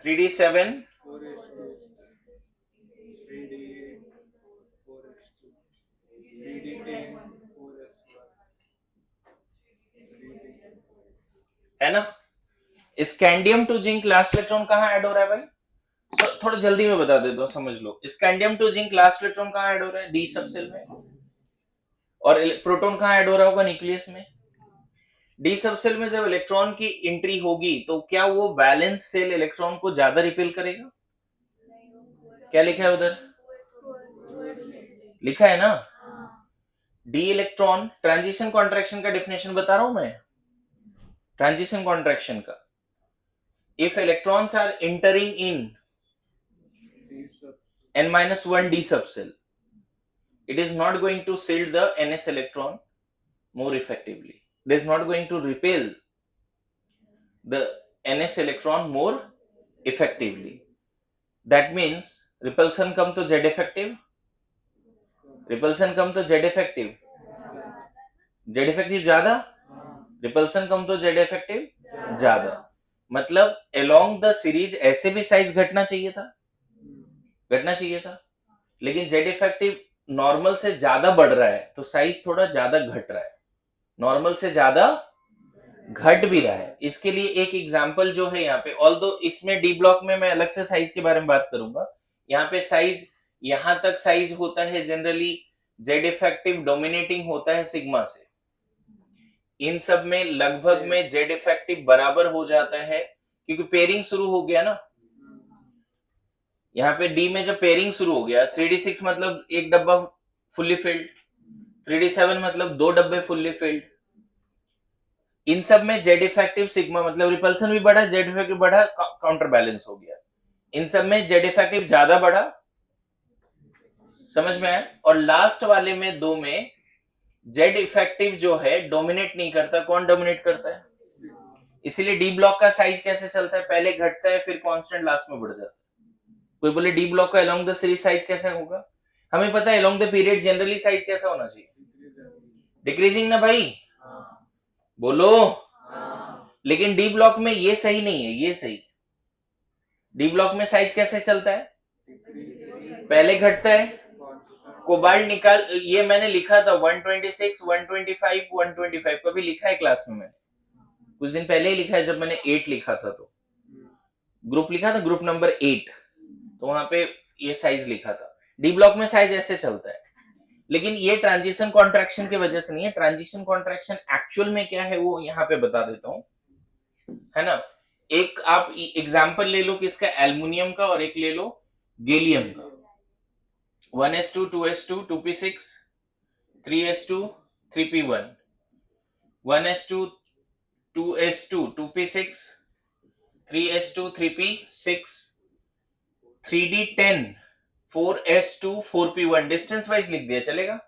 3D7, 4s2, है ना। Scandium to zinc last electron कहां ऐड हो रहा है भाई? तो थोड़ा जल्दी में बता देता हूं, समझ लो। Scandium to zinc last electron कहां ऐड हो रहा है? डी सबसेल में। और प्रोटॉन कहां ऐड हो रहा होगा? न्यूक्लियस में। डी सबसेल में जब इलेक्ट्रॉन की एंट्री होगी तो क्या वो वैलेंस सेल इलेक्ट्रॉन को ज्यादा रिपेल करेगा? क्या लिखा है उधर? लिखा है ना, डी इलेक्ट्रॉन। ट्रांजिशन कॉन्ट्रैक्शन का डेफिनेशन बता रहा हूं मैं, ट्रांजिशन कॉन्ट्रैक्शन का। If electrons are entering in n-1 d subcell, it is not going to shield the ns electron more effectively. It is not going to repel the ns electron more effectively. That means repulsion कम तो z effective, repulsion कम तो z effective, z effective ज्यादा, repulsion कम तो z effective ज्यादा। मतलब along the series ऐसे भी size घटना चाहिए था, घटना चाहिए था, लेकिन z effective नॉर्मल से ज्यादा बढ़ रहा है तो साइज थोड़ा ज्यादा घट रहा है, नॉर्मल से ज्यादा घट भी रहा है। इसके लिए एक एग्जांपल जो है यहाँ पे, ऑल्दो इसमें डी ब्लॉक में मैं अलग से साइज के बारे में बात करूंगा, यहाँ पे साइज, यहां तक साइज होता है जनरली जेड इफेक्टिव डोमिनेटिंग होता है सिग्मा से। इन सब में लगभग में जेड इफेक्टिव बराबर हो जाता है क्योंकि पेयरिंग शुरू हो गया ना। यहाँ पे डी में जब पेयरिंग शुरू हो गया, 3d6 मतलब एक डब्बा फुल्ली फिल्ड, 3d7 मतलब 2 डब्बे फुल्ली फिल्ड। इन सब में जेड इफेक्टिव सिग्मा मतलब रिपल्सन भी बढ़ा, जेड इफेक्टिव बढ़ा, काउंटर बैलेंस हो गया। इन सब में जेड इफेक्टिव ज्यादा बढ़ा, समझ में आया। और लास्ट वाले में दो में जेड इफेक्टिव जो है डोमिनेट नहीं करता, कौन डोमिनेट करता है? इसीलिए डी ब्लॉक का साइज कैसे चलता है, पहले घटता है फिर कांस्टेंट लास्ट में बढ़ जाता है। कोई बोले डी ब्लॉक का अलोंग द सीरीज साइज कैसे होगा, हमें पता है along the period generally size कैसा होना चाहिए, डिक्रीजिंग ना भाई, बोलो। लेकिन डी ब्लॉक में ये सही नहीं है, ये सही। डी ब्लॉक में साइज कैसे चलता है, पहले घटता है, कोबाल्ट निकाल, ये मैंने लिखा था 126, 125, 125 कभी लिखा है क्लास में, मैंने कुछ दिन पहले ही लिखा है, जब मैंने 8 लिखा था तो ग्रुप लिखा था, ग्रुप नंबर 8, तो वहां पे ये साइज लिखा था। डी ब्लॉक में साइज ऐसे चलता है, लेकिन ये ट्रांजिशन कॉन्ट्रैक्शन की वजह से नहीं है। ट्रांजिशन कॉन्ट्रैक्शन एक्चुअल में क्या है वो यहाँ पे बता देता हूँ, है ना। एक आप एग्जाम्पल ले लो किसका, एल्युमिनियम का, और एक ले लो गैलियम का। 1s2 2s2 2p6 3s2 3p1, 1s2 2s2 2p6 3s2 3p6 3d10 4s2 4p1, distance wise लिख दिया चलेगा?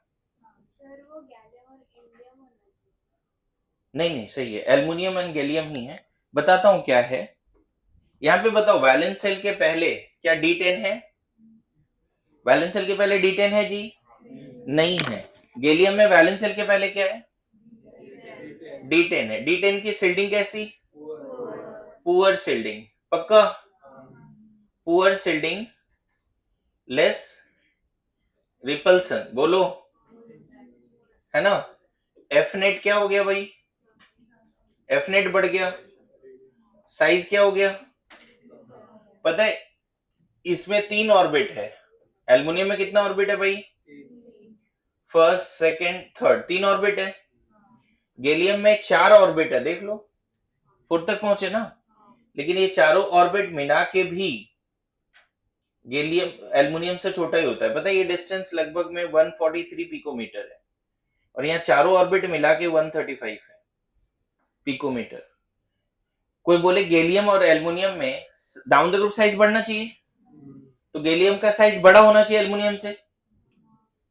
नहीं सही है, एल्युमिनियम एंड गैलियम ही है। बताता हूं क्या है यहाँ पे, बताओ वैलेंस सेल के पहले क्या D10 है? वैलेंस सेल के पहले D10 है जी? नहीं है। गैलियम में वैलेंस सेल के पहले क्या है? D10 है। D10 की शिल्डिंग कैसी? पुअर शिल्डिंग, पक्का? पुअर शिल्डिंग, लेस रिपल्सन, बोलो, है ना। एफ नेट क्या हो गया भाई, एफ नेट बढ़ गया, साइज क्या हो गया पता है, इसमें 3 ऑर्बिट है, एल्युमिनियम में कितना ऑर्बिट है भाई, फर्स्ट सेकंड थर्ड, 3 ऑर्बिट है। गैलियम में 4 ऑर्बिट है, देख लो फुट तक पहुंचे ना, लेकिन ये चारों ऑर्बिट मिला के भी गैलियम एल्युमिनियम से छोटा ही होता है, पता है। ये डिस्टेंस लगभग में 143 पिकोमीटर है, और यहाँ चारों ऑर्बिट मिला के 135 है पिकोमीटर। कोई बोले गैलियम और एल्युमिनियम में डाउन द ग्रुप साइज बढ़ना चाहिए, तो गैलियम का साइज बड़ा होना चाहिए एल्युमिनियम से।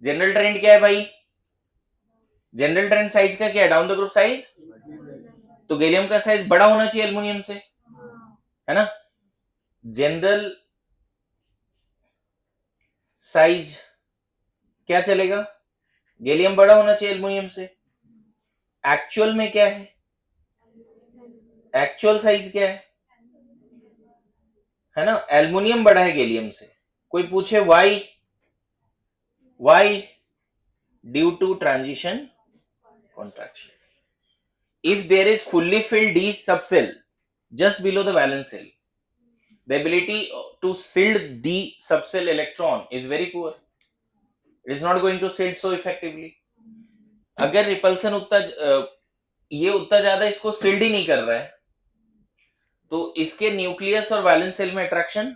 जनरल ट्रेंड क्या है भाई, जनरल ट्रेंड साइज का क्या है, डाउन द ग्रुप साइज, तो गैलियम का साइज बड़ा होना चाहिए एल्युमिनियम से, है ना। जनरल साइज क्या चलेगा, गैलियम बड़ा होना चाहिए एल्युमिनियम से। एक्चुअल में क्या है, एक्चुअल साइज क्या है ना, एल्युमिनियम बड़ा है गैलियम से। कोई पूछे why, why due to transition contraction. If there is fully filled D subcell just below the valence cell, the ability to shield D subcell electron is very poor. It is not going to shield so effectively. अगर repulsion ये उतना ज्यादा इसको shield ही नहीं कर रहा है, तो इसके न्यूक्लियस और वैलेंस सेल में अट्रैक्शन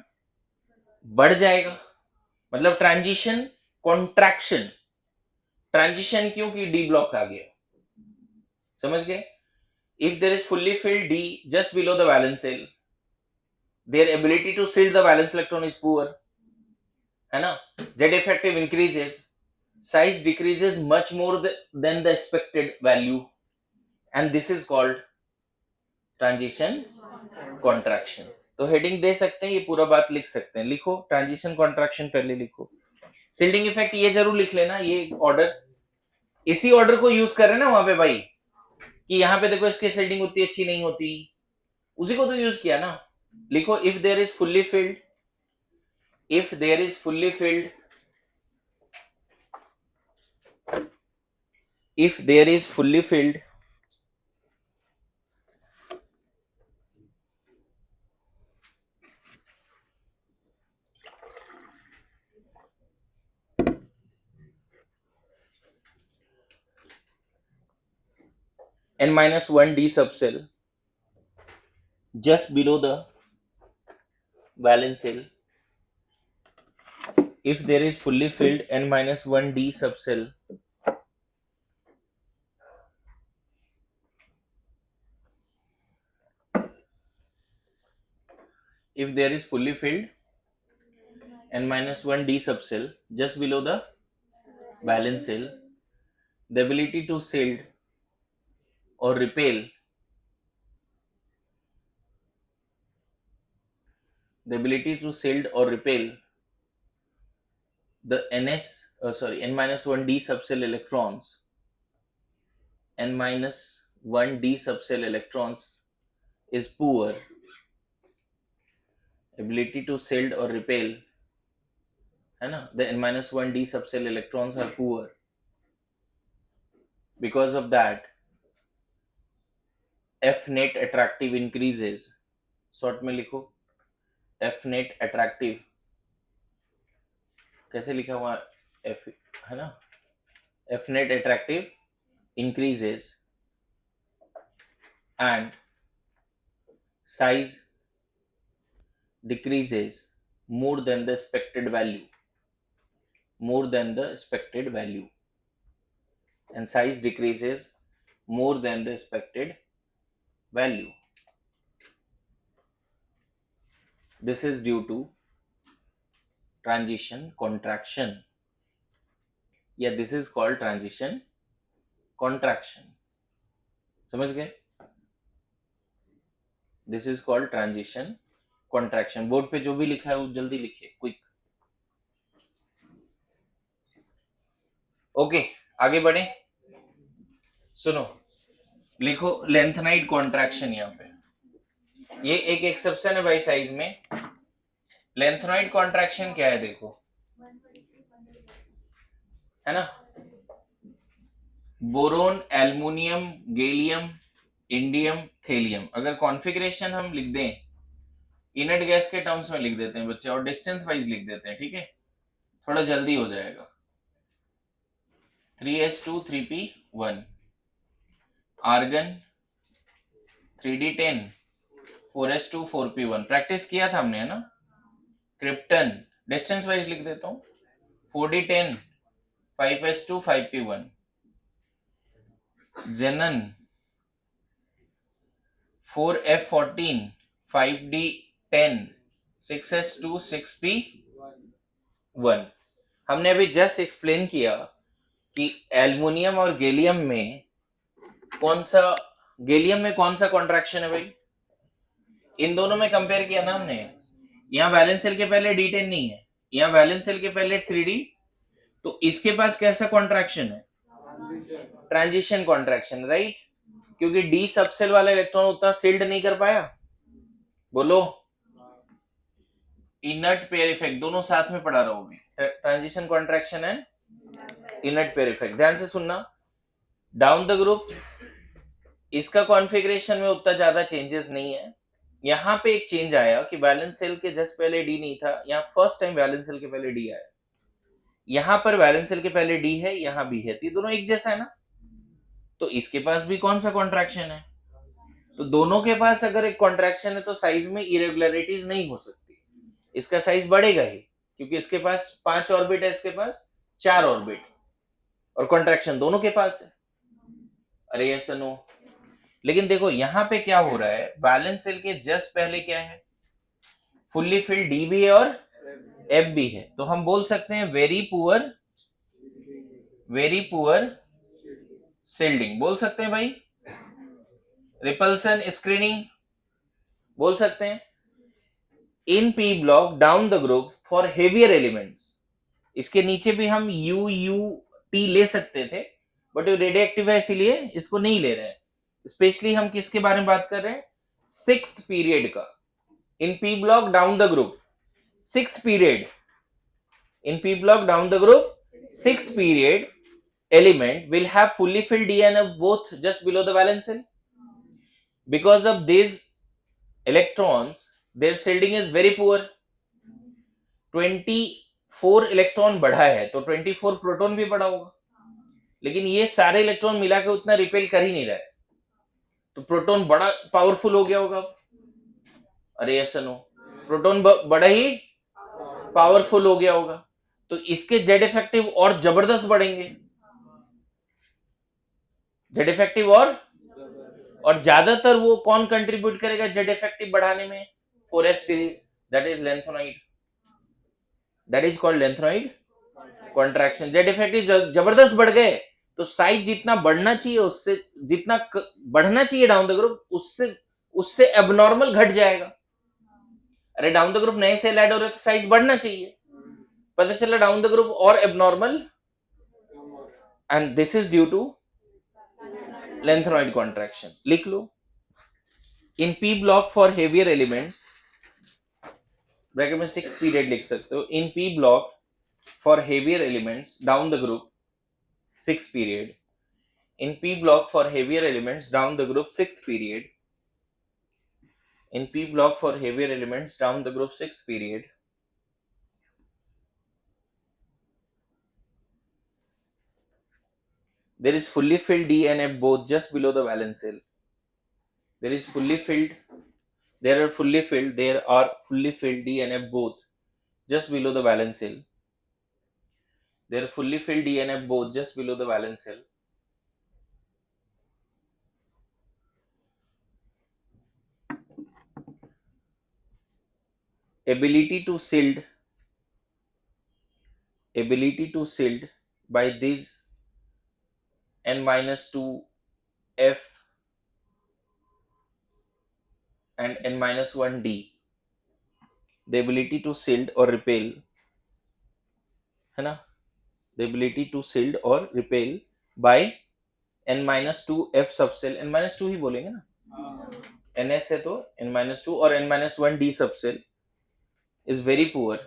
बढ़ जाएगा, मतलब ट्रांजिशन कॉन्ट्रैक्शन। ट्रांजिशन क्यों कि डी ब्लॉक आ गया, समझ गए। If there is fully filled D just below the valence shell, their ability to shield the valence electron is poor, है ना। Z effective increases, size decreases much more than the expected value, and this is called transition contraction. तो heading दे सकते हैं, ये पूरा बात लिख सकते हैं, लिखो ट्रांजिशन कॉन्ट्रैक्शन पहले लिखो, शिल्डिंग इफेक्ट ये जरूर लिख लेना, ये ऑर्डर, इसी ऑर्डर को यूज कर रहे हैं ना वहां पे भाई, कि यहाँ पे देखो इसकी शिल्डिंग उतनी अच्छी नहीं होती, उसी को तो यूज किया ना। लिखो if there is fully filled, if there is fully filled, if there is fully filled n-1 D subcell just below the valence cell, if there is fully filled n-1d subcell if there is fully filled n-1d subcell just below the valence cell, the ability to shield or repel the n-1d subcell electrons is poor. Ability to shield or repel, है ना, the n-1d subcell electrons are poor. Because of that, F net attractive increases. Short में लिखो F net attractive, कैसे लिखा हुआ F, है ना, F net attractive increases and size decreases more than the expected value, and size decreases more than the expected value. This is due to transition contraction. Yeah, this is called transition contraction. समझ गए? This is called transition contraction. Board पे जो भी लिखा है वो जल्दी लिखिए, क्विक. ओके, आगे बढ़े. सुनो, लिखो लेंथनाइड कॉन्ट्रैक्शन. यहाँ पे ये एक एक्सेप्शन है भाई साइज में. लेंथनाइड कॉन्ट्रैक्शन क्या है देखो, है ना, boron, aluminium, gallium, indium, thallium. अगर कॉन्फ़िगरेशन हम लिख दें, इनर्ट गैस के टर्म्स में लिख देते हैं बच्चे, और डिस्टेंस वाइज लिख देते हैं, ठीक है, थोड़ा जल्दी हो जाएगा. 3s2 3p1, argon 3d10 4s2 4p1. Practice किया था हमने, है ना. क्रिप्टन डिस्टेंस वाइज लिख देता हूं, 4d10 5s2 5p1. जेनन 4f14 5d10 6s2 6p1. हमने अभी जस्ट एक्सप्लेन किया कि एल्युमिनियम और गैलियम में कौन सा कॉन्ट्रैक्शन है भाई. इन दोनों में कंपेयर किया ना हमने. यहाँ वैलेंस सेल के पहले d10 नहीं है, यहाँ वैलेंस सेल के पहले 3d, तो इसके पास कैसा कॉन्ट्रैक्शन है, ट्रांजिशन कॉन्ट्रैक्शन, राइट. क्योंकि डी सबसेल वाला इलेक्ट्रॉन उतना सील्ड नहीं कर पाया. बोलो, इनर्ट पेयर इफेक्ट दोनों साथ में पढ़ा रहा हूं मैं, transition contraction and inert pair effect. ध्यान से सुनना. डाउन द ग्रुप इसका कॉन्फ़िगरेशन में उतना ज्यादा चेंजेस नहीं है. यहाँ पे एक चेंज आया कि वैलेंस सेल के जस्ट पहले डी नहीं था, यहाँ फर्स्ट टाइम वैलेंस सेल के पहले डी आया. यहाँ पर वैलेंस सेल के पहले डी है, यहाँ भी है, तो दोनों एक जैसा है ना. तो इसके पास भी कौन सा कॉन्ट्रैक्शन है, तो दोनों के पास अगर एक कॉन्ट्रैक्शन है तो साइज में इरेगुलरिटीज नहीं हो सकती. इसका साइज बढ़ेगा ही, क्योंकि इसके पास 5 ऑर्बिट है, इसके पास 4 ऑर्बिट, और कॉन्ट्रैक्शन दोनों के पास है. अरे यस नो. लेकिन देखो यहाँ पे क्या हो रहा है, वैलेंस सेल के जस्ट पहले क्या है, फुल्ली फिल्ड डी भी है और एफ भी है. तो हम बोल सकते हैं वेरी पुअर शील्डिंग बोल सकते हैं भाई. रिपल्सन स्क्रीनिंग बोल सकते हैं. In P block down the group for heavier elements. इसके नीचे भी हम UUT ले सकते थे, बट ये रेडियोएक्टिव है इसीलिए इसको नहीं ले रहे हैं. स्पेशली हम किसके बारे में बात कर रहे हैं, 6th पीरियड का. In P block down the group 6th period, in P block down the group 6th period element will have fully filled DNF both just below the valence shell. Because of these electrons, their shielding is very poor. 24 electron बढ़ा है तो 24 proton भी बढ़ा होगा, लेकिन ये सारे electron मिला के उतना रिपेल कर ही नहीं रहा है, तो प्रोटॉन बड़ा पावरफुल हो गया होगा. अरे ऐसा नो, प्रोटॉन बड़ा ही पावरफुल हो गया होगा. तो इसके जेड इफेक्टिव और जबरदस्त बढ़ेंगे, जेड इफेक्टिव और ज्यादातर वो कौन कंट्रीब्यूट करेगा जेड इफेक्टिव बढ़ाने में? 4F series, that is lanthanoid, that is called lanthanoid contraction. Z effective जबरदस्त बढ़ गए तो साइज जितना बढ़ना चाहिए उससे जितना बढ़ना चाहिए डाउन द ग्रुप उससे एबनॉर्मल घट जाएगा। अरे डाउन द ग्रुप नए सेल ऐड हो रहे तो साइज बढ़ना चाहिए, पता चला डाउन द ग्रुप और abnormal, and this is due to lanthanoid contraction. लिख लो, in P block for heavier elements, bracket में 6 पीरियड लिख सकते हो, in P block for heavier elements down the group 6 period, in P block for heavier elements down the group 6th period, in P block for heavier elements down the group 6th period, there is fully filled D and F both just below the valence shell. There are fully filled D and F both just below the valence shell. They are fully filled D and F both just below the valence shell. Ability to shield by these n-2 F and n-1 D, the ability to shield or repel, है ना, the ability to shield or repel by n-2 F subcell, n-2 ही बोलेंगे ना, ns है तो n-2 और n-1 D subcell is very poor,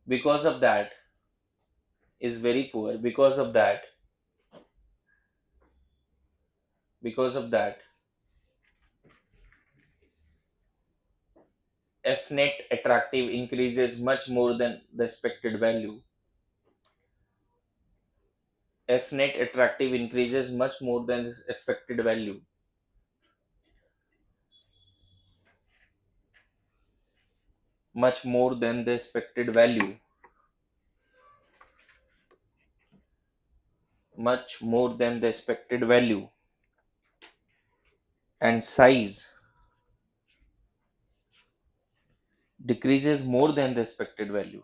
because of that Fnet attractive increases much more than the expected value. Fnet attractive increases much more than the expected value. Much more than the expected value. Much more than the expected value. And size decreases more than the expected value.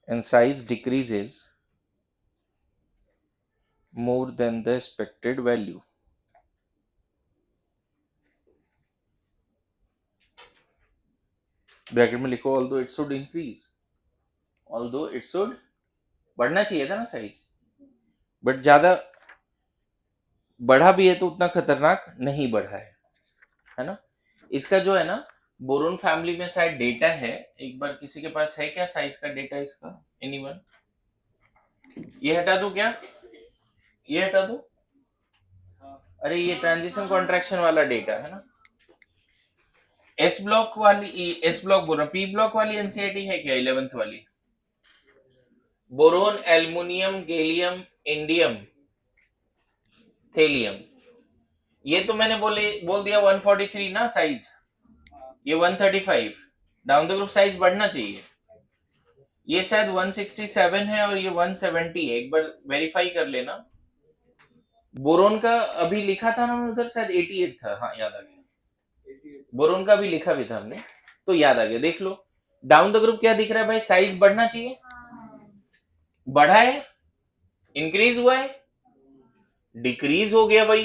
And size decreases more than the expected value. Bracket में लिखो although it should increase, although it should, बढ़ना चाहिए था ना size, but ज्यादा बढ़ा भी है तो उतना खतरनाक नहीं बढ़ा है ना। इसका जो है ना बोरोन फैमिली में शायद डेटा है, एक बार किसी के पास है क्या साइज का डेटा इसका, एनीवन? ये हटा दो क्या, ये हटा दो, अरे ये ट्रांजिशन कॉन्ट्रैक्शन वाला डेटा है ना। एस ब्लॉक बोल रहा, पी ब्लॉक वाली एनसीईआरटी है क्या 11th वाली? Boron, aluminium, gallium, indium, thallium, ये तो मैंने बोल दिया 143 ना साइज, ये 135, डाउन द ग्रुप साइज बढ़ना चाहिए, ये शायद 167 है और ये 170 है, एक बार वेरीफाई कर लेना। बोरोन का अभी लिखा था ना उधर, शायद 88 था, हाँ याद आ गया, बोरोन का भी लिखा भी था हमने, तो याद आ गया। देख लो डाउन द ग्रुप क्या दिख रहा है भाई, साइज बढ़ना चाहिए, बढ़ा है, इंक्रीज हुआ है, डिक्रीज हो गया भाई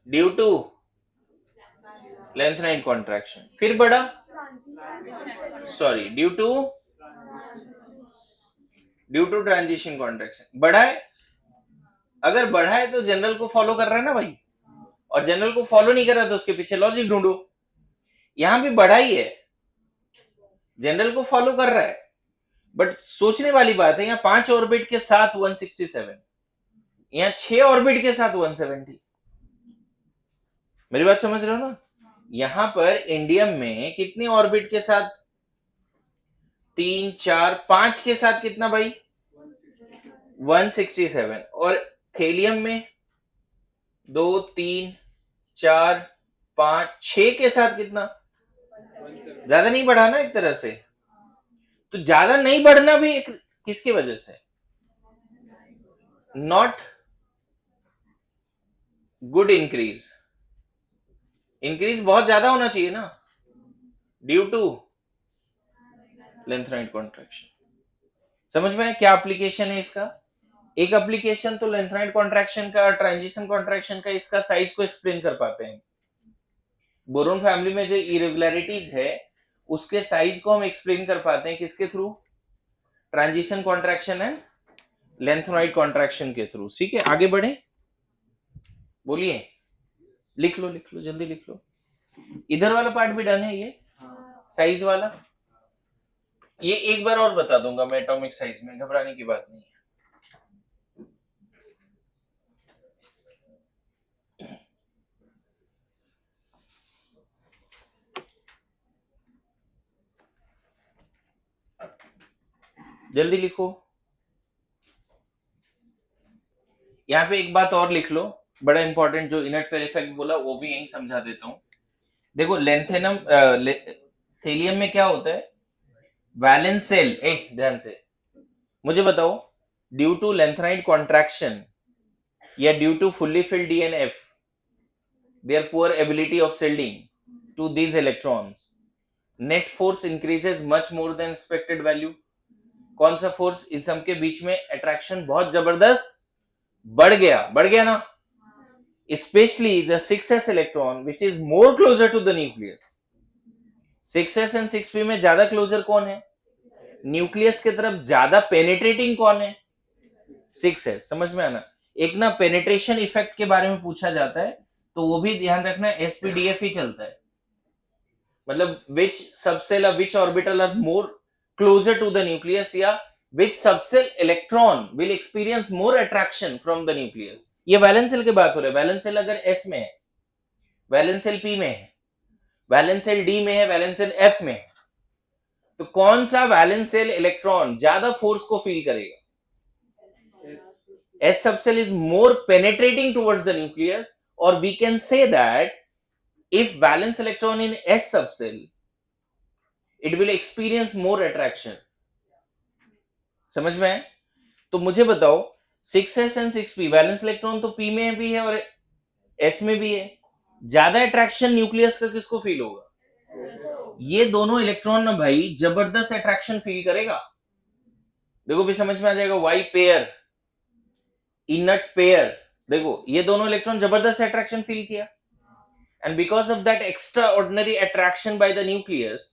ड्यू टू लेंथनाइड कॉन्ट्रैक्शन, फिर बढ़ा, sorry due to transition contraction, बढ़ा है। अगर बढ़ा है तो जनरल को फॉलो कर रहा है ना भाई, और जनरल को फॉलो नहीं कर रहा तो उसके पीछे लॉजिक ढूंढो। यहां भी बढ़ा ही है, जनरल को फॉलो कर रहा है, बट सोचने वाली बात है, यहाँ 5 ऑर्बिट के साथ 167, यहाँ 6 ऑर्बिट के साथ 170, मेरी बात समझ रहे हो ना। यहां पर इंडियम में कितने ऑर्बिट के साथ, 3 4 5 के साथ कितना भाई, 167, और थेलियम में 2 3 4 5 6 के साथ कितना, ज्यादा नहीं बढ़ा ना एक तरह से, तो ज्यादा नहीं बढ़ना भी एक किसकी वजह से, नॉट गुड इंक्रीज, इंक्रीज बहुत ज्यादा होना चाहिए ना, ड्यू टू लेंथेनॉइड कॉन्ट्रैक्शन। समझ में आया क्या एप्लीकेशन है इसका? एक एप्लीकेशन तो लेंथेनॉइड कॉन्ट्रैक्शन का, ट्रांजिशन कॉन्ट्रैक्शन का, इसका साइज को एक्सप्लेन कर पाते हैं। बोरोन फैमिली में जो इरेगुलरिटीज है उसके साइज को हम एक्सप्लेन कर पाते हैं किसके through, transition contraction and lanthanoid contraction के थ्रू। ठीक है, आगे बढ़े, बोलिए, लिख लो जल्दी लिख लो। इधर वाला पार्ट भी डन है, ये साइज वाला, ये एक बार और बता दूंगा मैं एटॉमिक साइज में, घबराने की बात नहीं है। जल्दी लिखो। यहाँ पे एक बात और लिख लो, बड़ा इंपॉर्टेंट, जो इनर्ट पेयर इफेक्ट बोला वो भी यही समझा देता हूं। देखो लेंथेनम थेलियम में क्या होता है, वैलेंस सेल, एक ध्यान से मुझे बताओ, ड्यू टू लेंथेनाइड कॉन्ट्रैक्शन या due to fully filled d and f, their poor ability of shielding to these electrons, net force increases much more than expected value। कौन सा फोर्स, इस सब के बीच में अट्रैक्शन बहुत जबरदस्त बढ़ गया ना, especially the 6s electron which is more closer to the nucleus। 6s and 6p में ज्यादा क्लोजर कौन है, न्यूक्लियस की तरफ ज्यादा पेनिट्रेटिंग कौन है, 6s। समझ में आना, एक ना पेनिट्रेशन इफेक्ट के बारे में पूछा जाता है तो वो भी ध्यान रखना, एसपीडीएफ ही चलता है, मतलब which subshell which orbital are more closer to the nucleus, या which subshell electron will experience more attraction from the nucleus. ये वैलेंस सेल की बात हो रही है, वैलेंस सेल अगर एस में है, वैलेंस सेल पी में है, वैलेंस सेल डी में है, वैलेंस सेल एफ में है, तो कौन सा वैलेंस सेल इलेक्ट्रॉन ज्यादा फोर्स को फील करेगा, S subcell is more penetrating towards the nucleus, or we can say that if valence electron in S subcell, it will experience more attraction। समझ में है? तो मुझे बताओ 6s and 6p, valence electron तो p में भी है और s में भी है, ज्यादा अट्रैक्शन न्यूक्लियस का किसको फील होगा, ये दोनों इलेक्ट्रॉन ना भाई जबरदस्त अट्रैक्शन फील करेगा। देखो भी समझ में आ जाएगा, वाई पेयर, इनट पेयर, देखो ये दोनों इलेक्ट्रॉन जबरदस्त अट्रैक्शन फील किया, and because of that extraordinary attraction by the nucleus,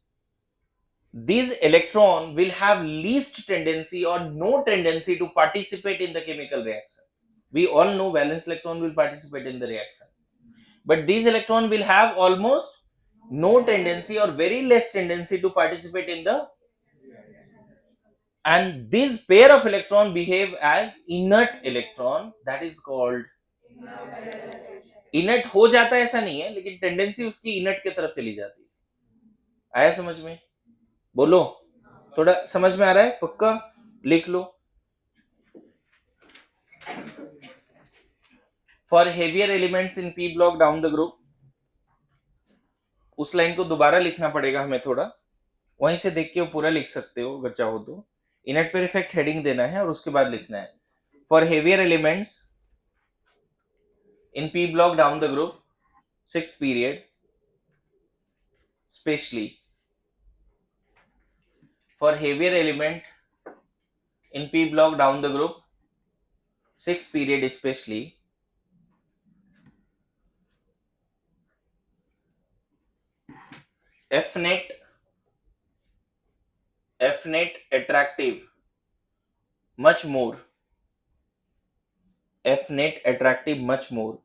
these electron will have least tendency or no tendency to participate in the chemical reaction। We all know valence electron will participate in the reaction, but these electron will have almost no tendency or very less tendency to participate in the, and this pair of electron behave as inert electron, that is called इनट हो जाता है ऐसा नहीं है, लेकिन tendency उसकी इनट की तरफ चली जाती है। आया समझ में, बोलो, थोड़ा समझ में आ रहा है, पक्का लिख लो। For heavier elements in P block down the group, उस लाइन को दोबारा लिखना पड़ेगा हमें थोड़ा, वहीं से देख के वो पूरा लिख सकते हो अगर चाहो तो, इनट पर इफेक्ट हेडिंग देना है और उसके बाद लिखना है, for heavier elements in P block down the group, sixth period, especially for heavier element in P block down the group, sixth period especially, F net attractive much more, F net attractive much more,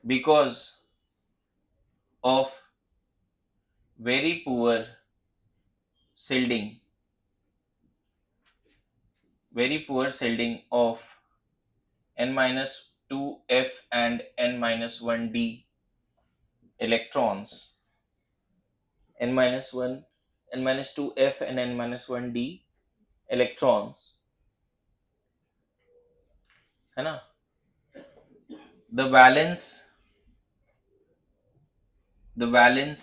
because of very poor shielding, of n-2f and n-1d electrons, n-1, n-2f and n-1d electrons, है ना, the valence the valence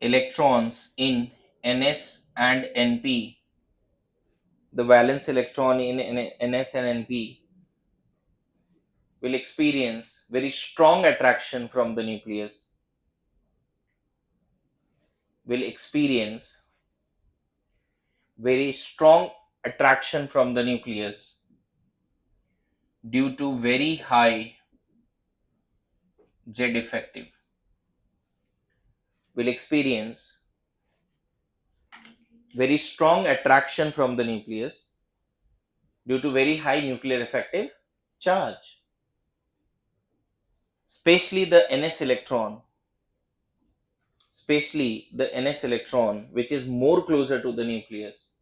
electrons in Ns and Np, the valence electron in Ns and Np will experience very strong attraction from the nucleus, will experience very strong attraction from the nucleus due to very high Z effective, will experience very strong attraction from the nucleus due to very high nuclear effective charge, especially the Ns electron, which is more closer to the nucleus,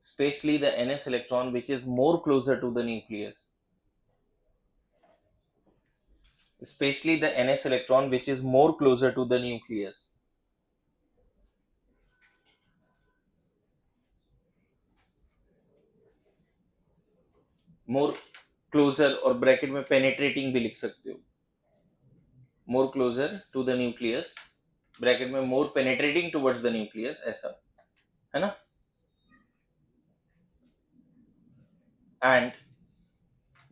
especially the Ns electron which is more closer to the nucleus, especially the Ns electron which is more closer to the nucleus, more closer, और bracket में penetrating भी लिख सकते हो, more closer to the nucleus, bracket में more penetrating towards the nucleus, ऐसा है ना. And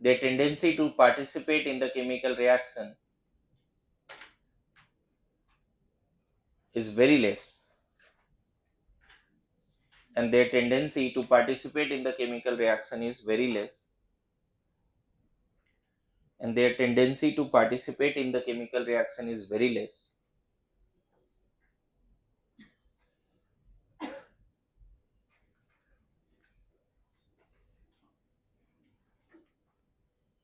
their tendency to participate in the chemical reaction is very less, and their tendency to participate in the chemical reaction is very less, and their tendency to participate in the chemical reaction is very less.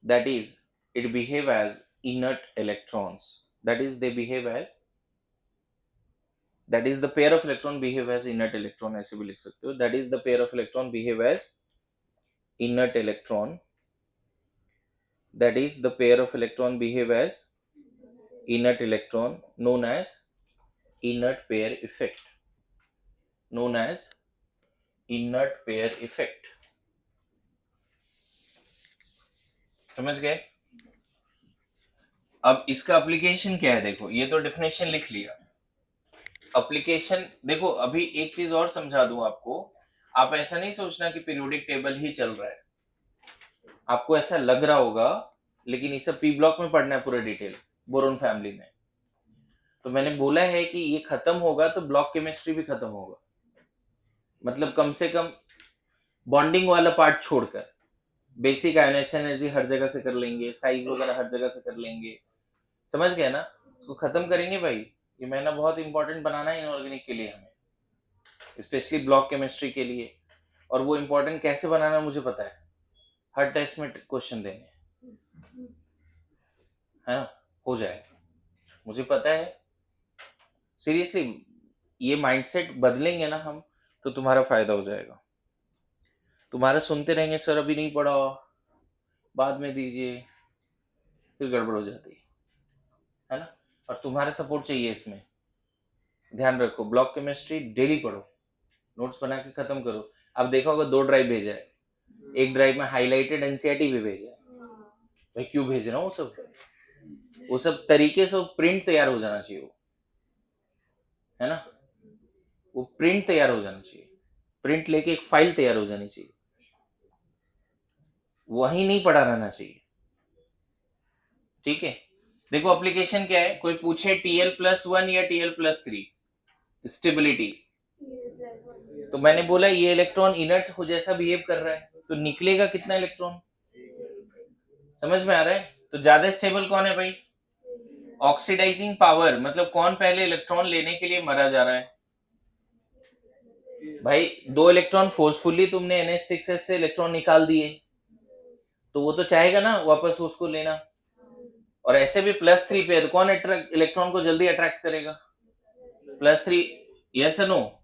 That is, it behave as inert electrons. That is, they behave as, that is the pair of electron behave as inert electron, ऐसे भी लिख सकते हो. That is the pair of electron behave as inert electron. That is the pair of electron behave as inert electron, known as inert pair effect, known as inert pair effect. समझ गए. अब इसका application क्या है, देखो ये तो definition लिख लिया. एप्लीकेशन देखो, अभी एक चीज और समझा दूं आपको. आप ऐसा नहीं सोचना कि पीरियोडिक टेबल ही चल रहा है. आपको ऐसा लग रहा होगा, लेकिन इसे पी ब्लॉक में पढ़ना है पूरा डिटेल, बोरोन फैमिली में. तो मैंने बोला है कि ये खत्म होगा तो ब्लॉक केमिस्ट्री भी खत्म होगा. मतलब कम से कम बॉन्डिंग वाला पार्ट छोड़कर बेसिक आयोनाइजेशन एनर्जी हर जगह से कर लेंगे, साइज वगैरह हर जगह से कर लेंगे. समझ गए ना. उसको खत्म करेंगे भाई. ये महीना बहुत इंपॉर्टेंट बनाना है इनऑर्गेनिक के लिए हमें, स्पेशली ब्लॉक केमिस्ट्री के लिए. और वो इंपॉर्टेंट कैसे बनाना मुझे पता है. हर टेस्ट में क्वेश्चन देंगे, है ना. हो जाएगा, मुझे पता है. सीरियसली, ये माइंडसेट बदलेंगे ना हम, तो तुम्हारा फायदा हो जाएगा. तुम्हारा सुनते रहेंगे सर अभी नहीं पढ़ा, बाद में दीजिए, फिर गड़बड़ हो जाती है ना. और तुम्हारा सपोर्ट चाहिए इसमें. ध्यान रखो, ब्लॉक केमिस्ट्री डेली पढ़ो, नोट्स बना के खत्म करो. अब देखा होगा 2 ड्राइव भेजा है, एक ड्राइव में हाईलाइटेड एनसीईआरटी भी भेजा है. भाई क्यों भेज रहा हूँ, वो सब तरीके से प्रिंट तैयार हो जाना चाहिए, है ना. वो प्रिंट तैयार हो जाना चाहिए, प्रिंट लेके एक फाइल तैयार हो जानी चाहिए, वही नहीं पढ़ा रहना चाहिए. ठीक है. देखो एप्लीकेशन क्या है. कोई पूछे Tl+1 या Tl+3 स्टेबिलिटी, तो मैंने बोला ये इलेक्ट्रॉन इनर्ट हो जैसा बिहेव कर रहा है, तो निकलेगा कितना इलेक्ट्रॉन. समझ में आ रहा है. तो ज्यादा स्टेबल कौन है भाई. ऑक्सीडाइजिंग पावर, मतलब कौन पहले इलेक्ट्रॉन लेने के लिए मरा जा रहा है. भाई 2 इलेक्ट्रॉन फोर्सफुली तुमने NH6s से इलेक्ट्रॉन निकाल दिए, तो वो तो चाहेगा ना वापस उसको लेना. और ऐसे भी +3 पे है, तो कौन इलेक्ट्रॉन को जल्दी अट्रैक्ट करेगा. +3. Yes no.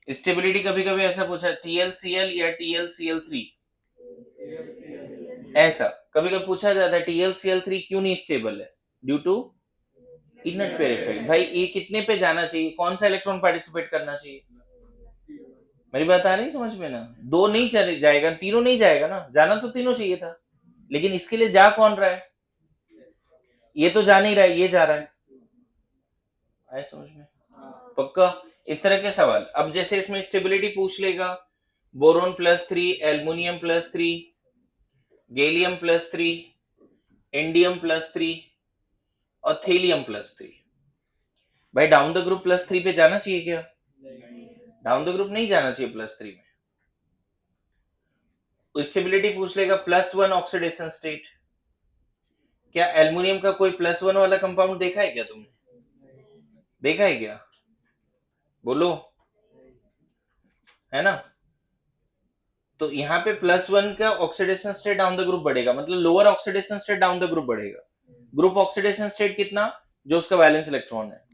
स्टेबिलिटी कभी कभी ऐसा पूछा TlCl या TlCl3, ऐसा कभी कभी पूछा जाता है TlCl3 क्यों नहीं स्टेबल है. Due to inert pair effect. भाई ये कितने पे जाना चाहिए, कौन सा इलेक्ट्रॉन पार्टिसिपेट करना चाहिए. मेरी बात आ रही समझ में ना. 2 नहीं चले जाएगा, तीनों नहीं जाएगा ना. जाना तो तीनों चाहिए था, लेकिन इसके लिए जा कौन रहा है. ये तो जा नहीं रहा है, ये जा रहा है. आया समझ में? पक्का? इस तरह के सवाल। अब जैसे इसमें स्टेबिलिटी पूछ लेगा, बोरोन +3, एल्युमिनियम +3, गैलियम +3, इंडियम +3 और थेलियम +3। भाई डाउन द ग्रुप +3 पे जाना चाहिए क्या? डाउन द ग्रुप नहीं जाना चाहिए +3 में। स्टेबिलिटी पूछ लेगा +1 ऑक्सीडेशन स्टेट। क्या एल्युमिनियम का कोई +1 वाला कंपाउंड देखा है क्या तुमने? देखा है क्या? बोलो, है ना? तो यहाँ पे +1 का oxidation state down the group बढ़ेगा, मतलब lower oxidation state down the group बढ़ेगा। ग्रुप ऑक्सीडेशन स्टेट कितना? जो उसका वैलेंस इलेक्ट्रॉन है।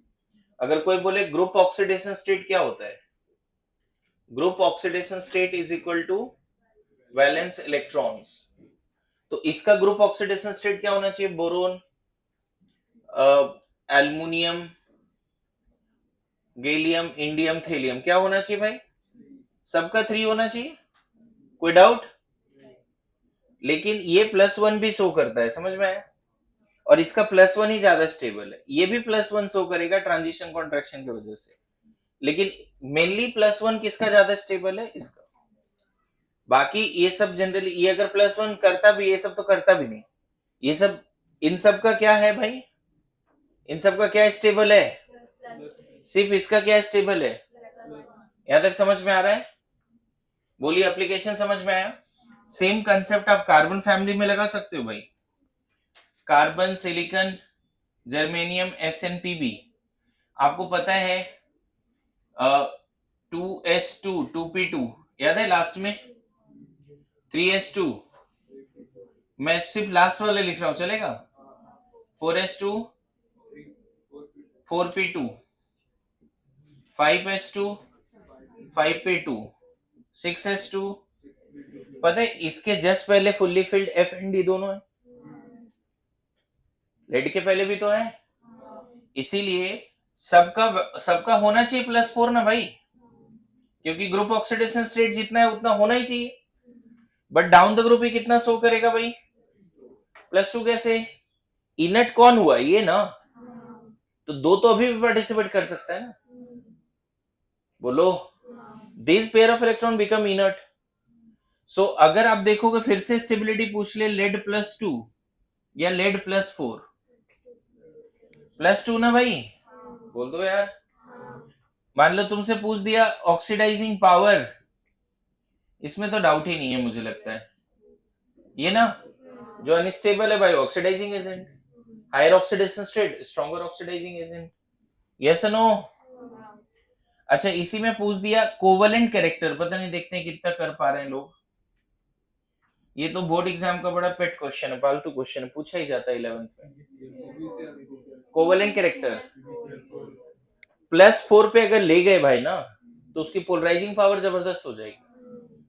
अगर कोई बोले ग्रुप ऑक्सीडेशन स्टेट क्या होता है? Group oxidation state is equal to valence electrons. तो इसका ग्रुप ऑक्सीडेशन स्टेट क्या होना चाहिए? Boron, aluminium, gallium, indium, thallium क्या होना चाहिए भाई? सबका 3 होना चाहिए। कोई डाउट? लेकिन ये +1 भी शो करता है, समझ में आया? और इसका +1 ही ज्यादा स्टेबल है। ये भी +1 शो करेगा ट्रांजिशन कॉन्ट्रैक्शन की वजह से, लेकिन मेनली +1 किसका ज्यादा स्टेबल है? इसका। बाकी ये सब जनरली, ये अगर +1 करता भी, ये सब तो करता भी नहीं। ये सब, इन सब का क्या है भाई? इन सब का क्या स्टेबल है? सिर्फ इसका क्या स्टेबल है? यहां तक समझ में आ रहा है? बोलिए, एप्लीकेशन समझ में आया? सेम कंसेप्ट आप कार्बन फैमिली में लगा सकते हो भाई। Carbon, silicon, germanium, SnPb। आपको पता है 2s2 2p2 याद है? लास्ट में 3s2, मैं सिर्फ लास्ट वाले लिख रहा हूं, चलेगा? 4s2 4p2, 5s2 5p2, 6s2। पता है इसके जस्ट पहले फुल्ली फिल्ड F&D दोनों है। लेड के पहले भी तो है, इसीलिए सबका होना चाहिए +4 ना भाई, क्योंकि ग्रुप ऑक्सीडेशन स्टेट जितना है उतना होना ही चाहिए। बट डाउन द ग्रुप ही कितना शो करेगा भाई? +2 कैसे? इनट कौन हुआ? ये ना, तो 2 तो अभी भी पार्टिसिपेट कर सकता है ना। बोलो, this pair of electron become inert. So अगर आप देखोगे फिर से स्टेबिलिटी पूछ ले, लेड +2 या लेड +4? +2 ना भाई, बोल दो यार। मान लो तुमसे पूछ दिया ऑक्सीडाइजिंग पावर, इसमें तो डाउट ही नहीं है मुझे लगता है। ये ना, जो अनस्टेबल है भाई, oxidising agent. Higher oxidation state, stronger oxidising agent. Yes no? अच्छा, इसी में पूछ दिया कोवलेंट कैरेक्टर, पता नहीं, देखते हैं कितना कर पा रहे हैं लोग। ये तो बोर्ड एग्जाम का बड़ा पेट क्वेश्चन है, फालतू क्वेश्चन है, पूछा ही जाता है 11th में। कोवलेंट कैरेक्टर +4 पे अगर ले गए भाई ना, तो उसकी पोलराइजिंग पावर जबरदस्त हो जाएगी।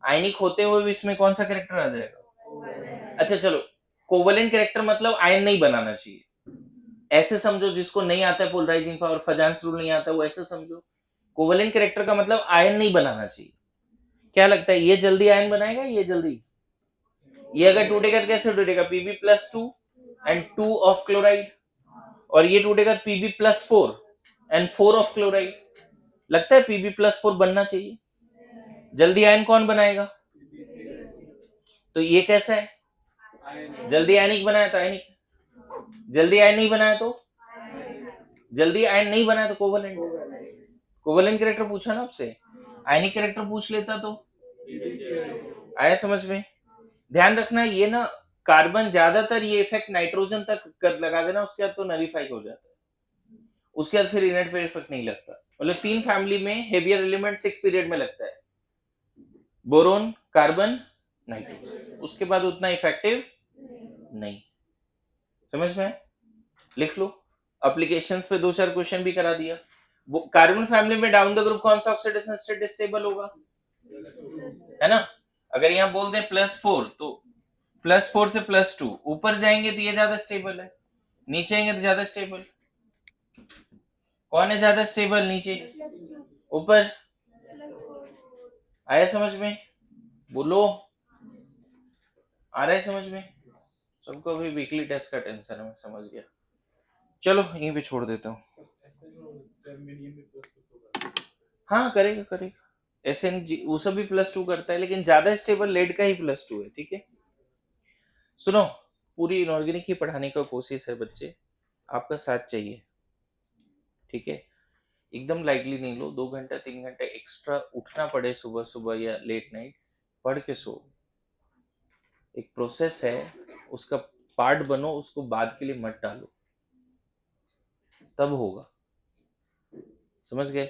आयनिक होते हुए भी इसमें कौन सा कैरेक्टर आ जाएगा? अच्छा चलो, कोवलेंट कैरेक्टर मतलब आयन नहीं बनाना चाहिए, ऐसे समझो। जिसको नहीं आता है पोलराइजिंग पावर, फजांस रूल नहीं आता, वो ऐसे समझो। कोवलेंट कैरेक्टर का मतलब आयन नहीं बनाना चाहिए। क्या लगता है ये जल्दी आयन बनाएगा? ये जल्दी, ये अगर टूटेगा तो कैसे टूटेगा? Pb+2 एंड 2 ऑफ क्लोराइड, और ये टूटेगा Pb+4 एंड 4 ऑफ क्लोराइड। लगता है Pb+4 बनना चाहिए। जल्दी आयन कौन बनाएगा? तो ये कैसा है? जल्दी आयनिक बनाया तो आयनिक, जल्दी आयन नहीं बनाया तो, जल्दी आयन नहीं बनाया तो कोवलेंट। कोवलेंट कैरेक्टर पूछा ना आपसे, आयनिक कैरेक्टर पूछ लेता तो। आया समझ में? ध्यान रखना ये ना, कार्बन ज्यादातर ये इफेक्ट नाइट्रोजन तक कर लगा देना, उसके बाद तो नलीफाई हो जाता है, उसके बाद फिर इनर्ट पे इफेक्ट नहीं लगता। मतलब 3 फैमिली में हेवियर एलिमेंट 6 पीरियड में लगता है, बोरोन, कार्बन, नाइट्रोजन, उसके बाद उतना इफेक्टिव नहीं। समझ में? लिख लो, एप्लीकेशंस पे 2-4 क्वेश्चन भी करा दिया। कार्बन फैमिली में डाउन द ग्रुप कौन सा ऑक्सीडेशन स्टेट स्टेबल होगा? है ना? अगर यहाँ बोल दे +4, तो +4 से +2 ऊपर जाएंगे तो ये ज्यादा स्टेबल है, नीचे आएंगे तो ज्यादा स्टेबल। कौन है ज्यादा स्टेबल? नीचे, ऊपर? आया समझ में? बोलो, आ रहा है समझ में? सबको अभी वीकली टेस्ट का टेंशन है, मैं समझ गया। चलो यहीं पे छोड़ देता हूँ। हाँ करेगा करेगा, SNG वो सब भी +2 करता है, लेकिन ज्यादा स्टेबल लेड का ही +2 है, ठीक है। सुनो, पूरी इनऑर्गेनिक ही पढ़ाने का कोशिश है बच्चे, आपका साथ चाहिए, ठीक है। एकदम लाइटली नहीं लो, 2 घंटा 3 घंटा एक्स्ट्रा उठना पड़े सुबह सुबह या लेट नाइट, पढ़ के सो। एक प्रोसेस है, उसका पार्ट बनो, उसको बाद के लिए मत डालो, तब होगा, समझ गए।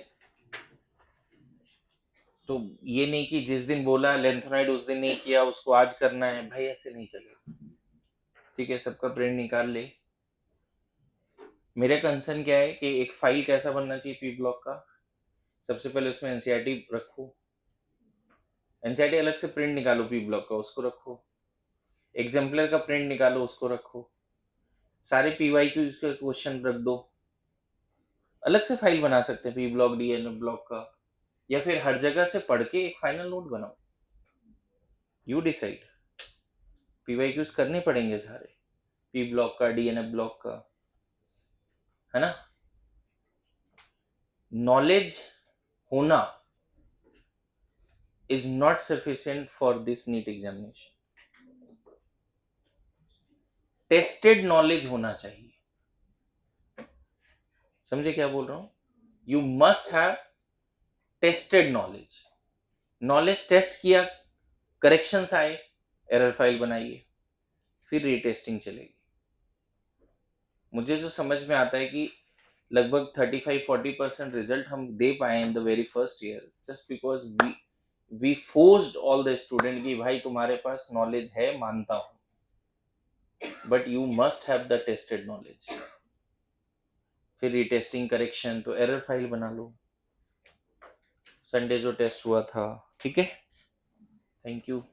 तो ये नहीं कि जिस दिन बोला लेंथेनॉइड उस दिन नहीं किया, उसको आज करना है, भाई ऐसे नहीं चलेगा, ठीक है। सबका प्रिंट निकाल ले। मेरा कंसर्न क्या है कि एक फाइल कैसा बनना चाहिए पी ब्लॉक का, सबसे पहले उसमें एनसीईआरटी रखो, एनसीईआरटी अलग से प्रिंट निकालो, पी ब्लॉक का उसको रखो, एग्जाम्पलर का प्रिंट निकालो उसको रखो, सारे पीवाईक्यू के क्वेश्चन रख दो, अलग से फाइल बना सकते हैं पी ब्लॉक डीएनए ब्लॉक का, या फिर हर जगह से पढ़ के एक फाइनल नोट बनाओ, यू डिसाइड। पीवाईक्यूज करने पड़ेंगे सारे, पी ब्लॉक का, डीएनए ब्लॉक का, है ना। नॉलेज होना is not sufficient for this NEET examination, tested knowledge होना चाहिए, समझे क्या बोल रहा हूं। You must have tested knowledge, knowledge test किया, करेक्शंस आए, एरर फाइल बनाइए, फिर रीटेस्टिंग चलेगी। मुझे जो समझ में आता है कि लगभग 35-40% रिजल्ट हम दे पाए in the very first year, just because we forced all the student कि भाई तुम्हारे पास नॉलेज है, मानता हूं, but you must have the tested knowledge. फिर रीटेस्टिंग, करेक्शन, तो एरर फाइल बना लो, संडे जो टेस्ट हुआ था, ठीक है। Thank you.